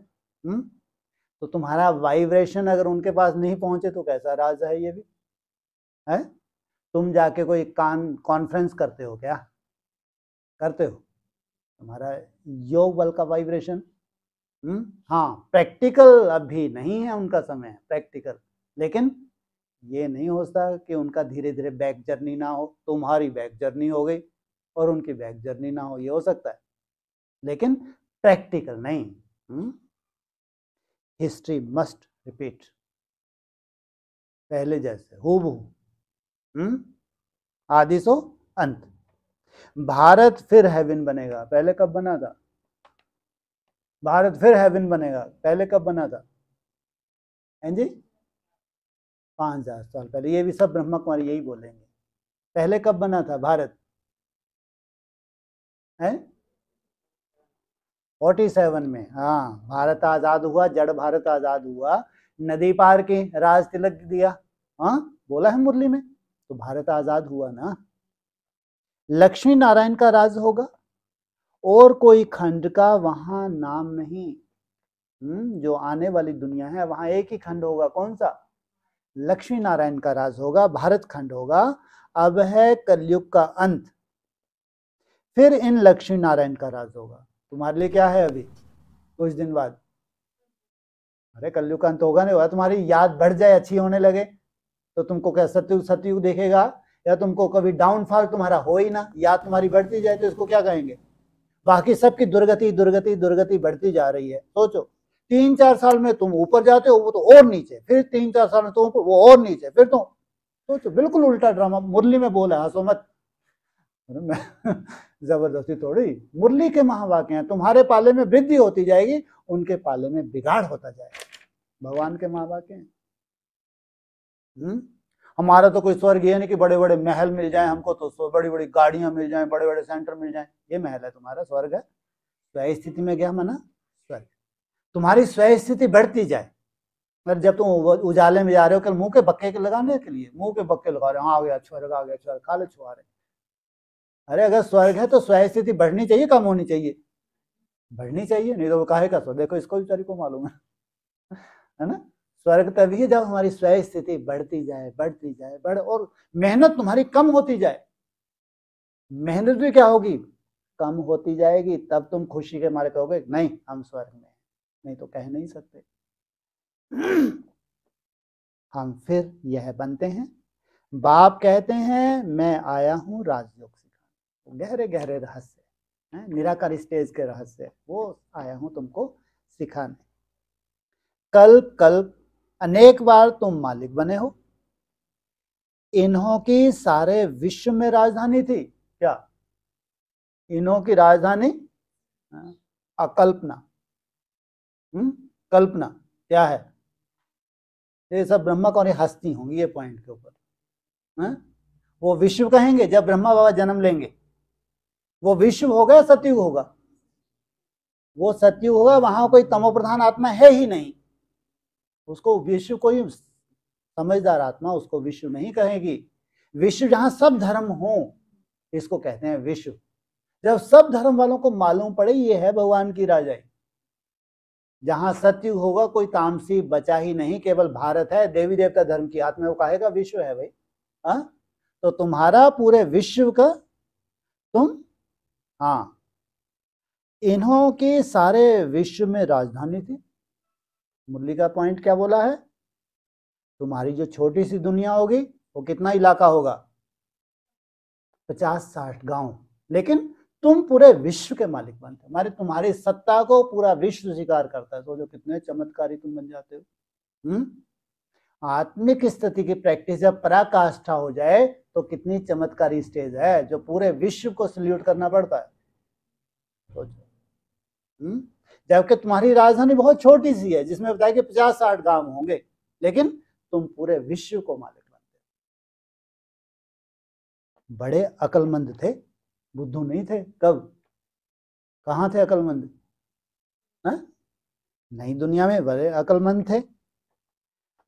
तो तुम्हारा वाइब्रेशन अगर उनके पास नहीं पहुंचे तो कैसा राज है ये भी है? तुम जाके कोई कॉन्फ्रेंस करते हो क्या? करते हो? तुम्हारा योग बल का वाइब्रेशन। हाँ, प्रैक्टिकल अभी नहीं है उनका समय प्रैक्टिकल, लेकिन ये नहीं हो सकता कि उनका धीरे धीरे बैक जर्नी ना हो, तुम्हारी बैक जर्नी हो गई और उनकी बैक जर्नी ना हो, ये हो सकता है, लेकिन प्रैक्टिकल नहीं। हिस्ट्री मस्ट रिपीट पहले जैसे हूबहू, आदि सो अंत। भारत फिर हेवन बनेगा, पहले कब बना था? भारत फिर हेवन बनेगा, पहले कब बना था? हैं जी, 5000 साल पहले। ये भी सब ब्रह्मा कुमारी यही बोलेंगे, पहले कब बना था भारत? है 47 में। हाँ, भारत आजाद हुआ, जड़ भारत आजाद हुआ, नदी पार की, राज तिलक दिया, हाँ बोला है मुरली में, तो भारत आजाद हुआ ना। लक्ष्मी नारायण का राज होगा और कोई खंड का वहां नाम नहीं। जो आने वाली दुनिया है वहां एक ही खंड होगा, कौन सा? लक्ष्मी नारायण का राज होगा, भारत खंड होगा। अब है कलयुग का अंत, फिर इन लक्ष्मी नारायण का राज होगा। तुम्हारे लिए क्या है अभी कुछ दिन बाद? अरे कलयुग का अंत होगा नहीं होगा, तुम्हारी याद बढ़ जाए, अच्छी होने लगे तो तुमको क्या सतयुग सतयुग देखेगा, या तुमको कभी डाउनफॉल तुम्हारा हो ही ना, याद तुम्हारी बढ़ती जाए तो इसको क्या कहेंगे? बाकी सबकी दुर्गति दुर्गति दुर्गति बढ़ती जा रही है। सोचो 3-4 साल में तुम ऊपर जाते हो, वो तो और नीचे, फिर 3-4 साल में तुम ऊपर, वो और नीचे, फिर तुम सोचो, बिल्कुल उल्टा ड्रामा मुरली में बोला, हंसो मत। जबरदस्ती थोड़ी, मुरली के महावाक्य हैं। तुम्हारे पाले में वृद्धि होती जाएगी, उनके पाले में बिगाड़ होता जाएगा, भगवान के महावाक्य हैं। हमारा तो कोई स्वर्ग ये नहीं कि बड़े बड़े महल मिल जाए हमको, तो बड़ी बड़ी गाड़ियां मिल जाएं, बड़े बड़े सेंटर मिल जाएं, ये महल है तुम्हारा, स्वर्ग है। स्वयं स्थिति में क्या माना? स्वर्ग। तुम्हारी स्वयं स्थिति बढ़ती जाए, अगर जब तुम उजाले में जा रहे हो, कल मुंह के बक्के लगाने के लिए मुंह के बक्के लगा रहे हो, हाँ आ गया स्वर्ग, आ गया स्वर्ग, काले छुआ रहे। अरे अगर स्वर्ग है तो स्वयं स्थिति बढ़नी चाहिए, कम होनी चाहिए? बढ़नी चाहिए, नहीं तो वो काहे का स्वर्ग? देखो इसको बेचारी को मालूम है ना। स्वर्ग तभी है जब हमारी स्वयं स्थिति बढ़ती जाए, बढ़ती जाए, बढ़, और मेहनत तुम्हारी कम होती जाए। मेहनत भी क्या होगी? कम होती जाएगी, तब तुम खुशी के मारे कहोगे नहीं हम स्वर्ग में, नहीं तो कह नहीं सकते। हम फिर यह बनते हैं, बाप कहते हैं मैं आया हूं राजयोग सिखाने, गहरे गहरे रहस्य है, निराकार स्टेज के रहस्य, वो आया हूं तुमको सिखाने। कल्प कल्प अनेक बार तुम मालिक बने हो, इन्हों की सारे विश्व में राजधानी थी क्या? इन्हों की राजधानी अकल्पना, कल्पना क्या है? ये सब ब्रह्मा कौन हस्ती होंगी ये पॉइंट के ऊपर। वो विश्व कहेंगे जब ब्रह्मा बाबा जन्म लेंगे, वो विश्व होगा सतयुग होगा? वो सतयुग होगा, वहां कोई तमो प्रधान आत्मा है ही नहीं, उसको विश्व, कोई समझदार आत्मा उसको विश्व नहीं कहेगी। विश्व जहां सब धर्म हो, इसको कहते हैं विश्व। जब सब धर्म वालों को मालूम पड़े ये है भगवान की राजाई, जहां सत्युग होगा कोई तामसी बचा ही नहीं, केवल भारत है, देवी देवता धर्म की आत्मा, वो कहेगा विश्व है भाई। तो तुम्हारा पूरे विश्व का तुम, हाँ, इन्हों की सारे विश्व में राजधानी थी। मुरली का पॉइंट क्या बोला है? तुम्हारी जो छोटी सी दुनिया होगी वो कितना इलाका होगा? 50-60 गांव, लेकिन तुम पूरे विश्व के मालिक बनते हो। तुम्हारी सत्ता को पूरा विश्व स्वीकार करता है। सोचो कितने चमत्कारी तुम बन जाते हो। आत्मिक स्थिति की प्रैक्टिस जब पराकाष्ठा हो जाए तो कितनी चमत्कारी स्टेज है, जो पूरे विश्व को सल्यूट करना पड़ता है। सोचो, जबकि तुम्हारी राजधानी बहुत छोटी सी है, जिसमें बताया कि 50-60 गांव होंगे, लेकिन तुम पूरे विश्व को मालिक बनते हो। बड़े अक्लमंद थे बुद्धू नहीं थे, कब कहाँ थे अकलमंद? नई दुनिया में बड़े अकलमंद थे।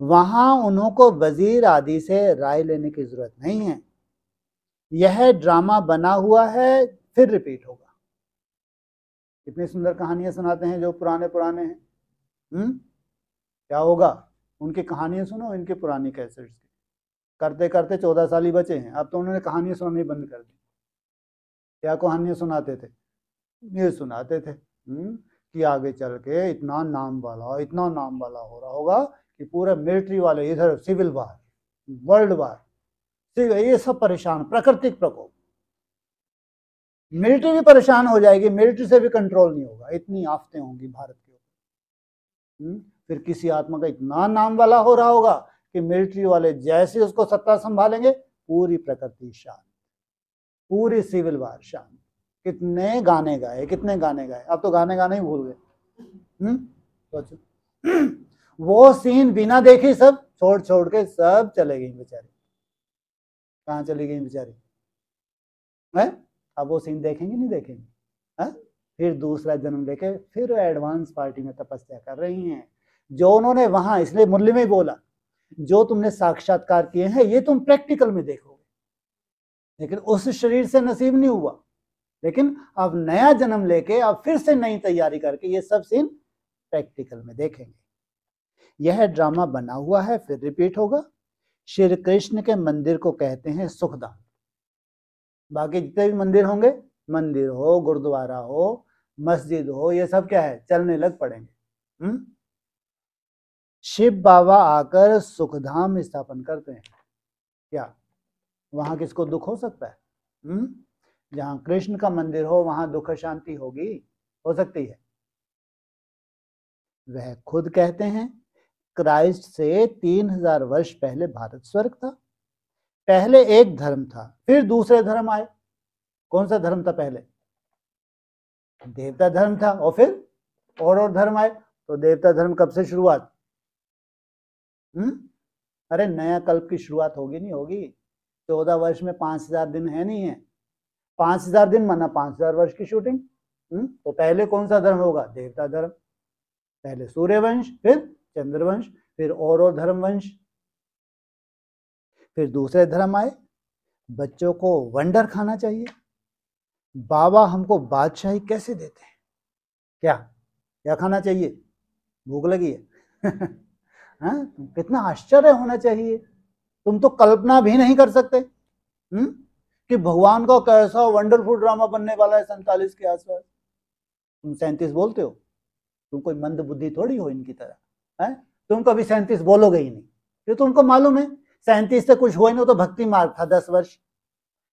वहां उनको वजीर आदि से राय लेने की जरूरत नहीं है। यह ड्रामा बना हुआ है, फिर रिपीट होगा। कितनी सुंदर कहानियां सुनाते हैं जो पुराने पुराने हैं। क्या होगा? उनकी कहानियां सुनो, इनकी पुरानी कैसेट्स की। करते करते 14 साल ही बचे हैं, अब तो उन्होंने कहानियां सुनानी बंद कर दी। क्या कहानियां सुनाते थे? ये सुनाते थे कि आगे चल के इतना नाम वाला हो रहा होगा कि पूरे मिलिट्री वाले, इधर सिविल वार, वर्ल्ड वार, ये सब परेशान, प्राकृतिक प्रकोप, मिलिट्री भी परेशान हो जाएगी, मिलिट्री से भी कंट्रोल नहीं होगा, इतनी आफतें होंगी भारत के ऊपर। फिर किसी आत्मा का इतना नाम वाला हो रहा होगा कि मिलिट्री वाले जैसे उसको सत्ता संभालेंगे, पूरी प्रकृति शांत, पूरी सिविल वार शांत। कितने गाने गाए, अब तो गाने गाने ही भूल गए। सोचो वो सीन बिना देखे सब छोड़ के सब चले गई बेचारी। कहाँ चली गई बेचारी? है अब वो सीन देखेंगे नहीं देखेंगे? है फिर दूसरा जन्म लेके फिर एडवांस पार्टी में तपस्या कर रही हैं। जो उन्होंने वहां, इसलिए मुरली में बोला, जो तुमने साक्षात्कार किए हैं ये तुम प्रैक्टिकल में देखोगे, लेकिन उस शरीर से नसीब नहीं हुआ। लेकिन अब नया जन्म लेके अब फिर से नई तैयारी करके ये सब सीन प्रैक्टिकल में देखेंगे। यह ड्रामा बना हुआ है, फिर रिपीट होगा। श्री कृष्ण के मंदिर को कहते हैं सुखधाम। बाकी जितने भी मंदिर होंगे, मंदिर हो, गुरुद्वारा हो, मस्जिद हो, ये सब क्या है? चलने लग पड़ेंगे। शिव बाबा आकर सुखधाम स्थापन करते हैं। क्या वहां किसको दुख हो सकता है? जहां कृष्ण का मंदिर हो वहां दुख शांति होगी? हो सकती है? वह खुद कहते हैं क्राइस्ट से 3000 वर्ष पहले भारत स्वर्ग था। पहले एक धर्म था, फिर दूसरे धर्म आए। कौन सा धर्म था पहले? देवता धर्म था, और फिर और धर्म आए। तो देवता धर्म कब से शुरुआत? अरे नया कल्प की शुरुआत होगी नहीं होगी? 14 वर्ष में 5000 दिन है नहीं है? 5000 दिन माना 5000 वर्ष की शूटिंग। तो पहले कौन सा धर्म होगा? देवता धर्म। पहले सूर्यवंश, फिर चंद्रवंश, फिर और धर्म वंश, फिर दूसरे धर्म आए। बच्चों को वंडर खाना चाहिए। बाबा हमको बादशाही कैसे देते हैं? क्या क्या खाना चाहिए? भूख लगी है? हाँ, कितना आश्चर्य होना चाहिए। तुम तो कल्पना भी नहीं कर सकते कि भगवान का कैसा वंडरफुल ड्रामा बनने वाला है 47 के आसपास। तुम 37 बोलते हो, तुम कोई मंद बुद्धि थोड़ी हो इनकी तरह। है तुम कभी 37 बोलोगे ही नहीं, ये तुमको मालूम है। 37 से कुछ हुआ ही नहीं, तो भक्ति मार्ग था 10 वर्ष।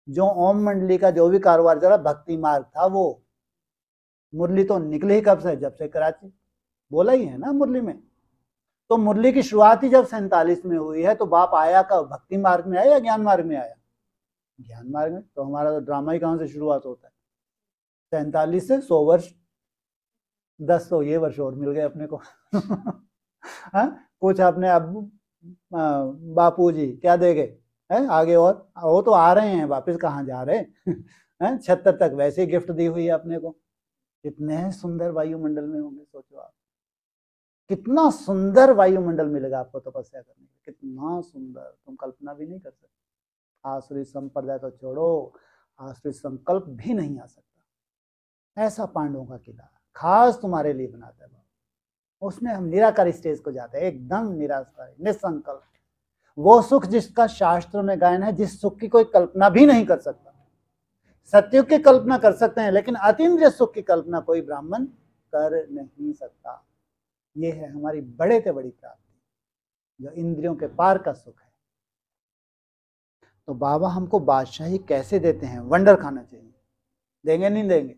जो ओम मंडली का जो भी कारोबार चला, भक्ति मार्ग था वो। मुरली तो निकले ही कब से? जब से कराची बोला ही है ना मुरली में। तो मुरली की शुरुआत ही जब 47 में हुई है, तो बाप आया कब? भक्ति मार्ग में आया या ज्ञान मार्ग में आया? ज्ञान मार्ग में। तो हमारा तो ड्रामा ही कहां से शुरुआत होता है? 47 से 100 वर्ष, 10 तो ये वर्ष और मिल गए अपने को। कुछ अपने अब बापू जी क्या दे गए है आगे, और वो तो आ रहे हैं वापस, कहाँ जा रहे हैं? 76 तक वैसे ही गिफ्ट दी हुई है अपने को। कितने सुंदर वायुमंडल में होंगे, सोचो आप। कितना सुंदर वायुमंडल मिलेगा आपको तपस्या करने में, कितना सुंदर, तुम कल्पना भी नहीं कर सकते। आश्रित संप्रदाय तो छोड़ो, आश्रित संकल्प भी नहीं आ सकता। ऐसा पांडवों का किला खास तुम्हारे लिए बनाता है। उसमें हम निराकार स्टेज को जाते हैं, एकदम निराकार, निसंकल्प। वो सुख जिसका शास्त्रों में गायन है, जिस सुख की कोई कल्पना भी नहीं कर सकता। सत्युग की कल्पना कर सकते हैं, लेकिन अतीन्द्रिय सुख की कल्पना कोई ब्राह्मण कर नहीं सकता। ये है हमारी बड़े से बड़ी प्राप्ति, जो इंद्रियों के पार का सुख है। तो बाबा हमको बादशाही कैसे देते हैं? वंडर खाना चाहिए। देंगे नहीं देंगे?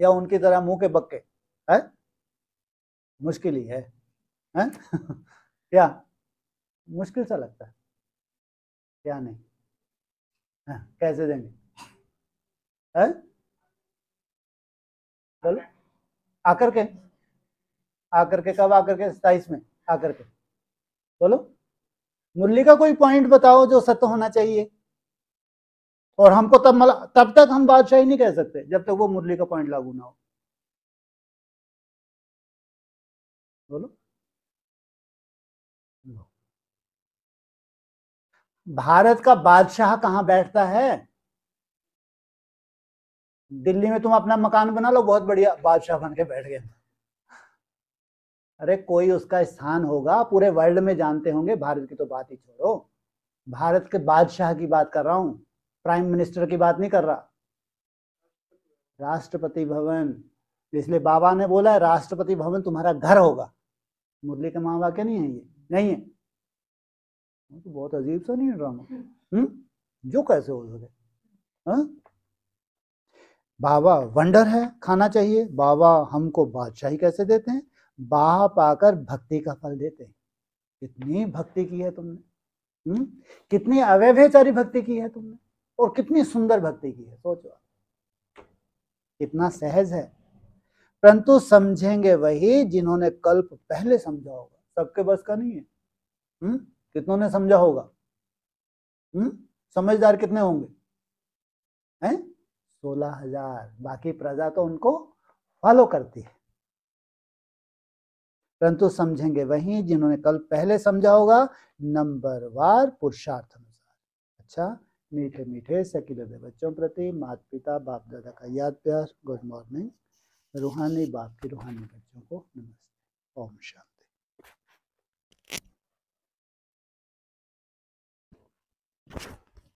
या उनकी तरह मुंह के बक्के है? मुश्किल ही है? क्या मुश्किल सा लगता है? क्या नहीं? कैसे देंगे? है चलो आकर के कब आकर के? 27 में आकर के बोलो। मुरली का कोई पॉइंट बताओ जो सत्य होना चाहिए। और हमको तब तक हम बादशाही नहीं कह सकते जब तक वो मुरली का पॉइंट लागू ना हो। बोलो। भारत का बादशाह कहां बैठता है? दिल्ली में तुम अपना मकान बना लो, बहुत बढ़िया, बादशाह बन के बैठ गए। अरे कोई उसका स्थान होगा, पूरे वर्ल्ड में जानते होंगे। भारत की तो बात ही छोड़ो, भारत के बादशाह की बात कर रहा हूं, प्राइम मिनिस्टर की बात नहीं कर रहा। राष्ट्रपति भवन, इसलिए बाबा ने बोला है राष्ट्रपति भवन तुम्हारा घर होगा। मुरली का माँ वाक्य नहीं है ये? नहीं है तो बहुत अजीब सा नहीं है ड्रामा। जो कैसे हो सके? बाबा वंडर है, खाना चाहिए। बाबा हमको बादशाही कैसे देते हैं? बाह पाकर भक्ति का फल देते हैं। कितनी भक्ति की है तुमने, कितनी अव्यभिचारी भक्ति की है तुमने, और कितनी सुंदर भक्ति की है, सोचो कितना सहज है। परंतु समझेंगे वही जिन्होंने कल्प पहले समझा होगा। सबके बस का नहीं है। कितनों ने समझा होगा? समझदार कितने होंगे? हैं 16,000। बाकी प्रजा तो उनको फॉलो करती है। परंतु समझेंगे वही जिन्होंने कल पहले समझा होगा, नंबरवार पुरुषार्थ अनुसार। अच्छा, मीठे मीठे सकीले बच्चों प्रति माता पिता बाप दादा का याद प्यार। Good morning. रूहानी बाप की रूहानी बच्चों को नमस्ते। ओम शांति।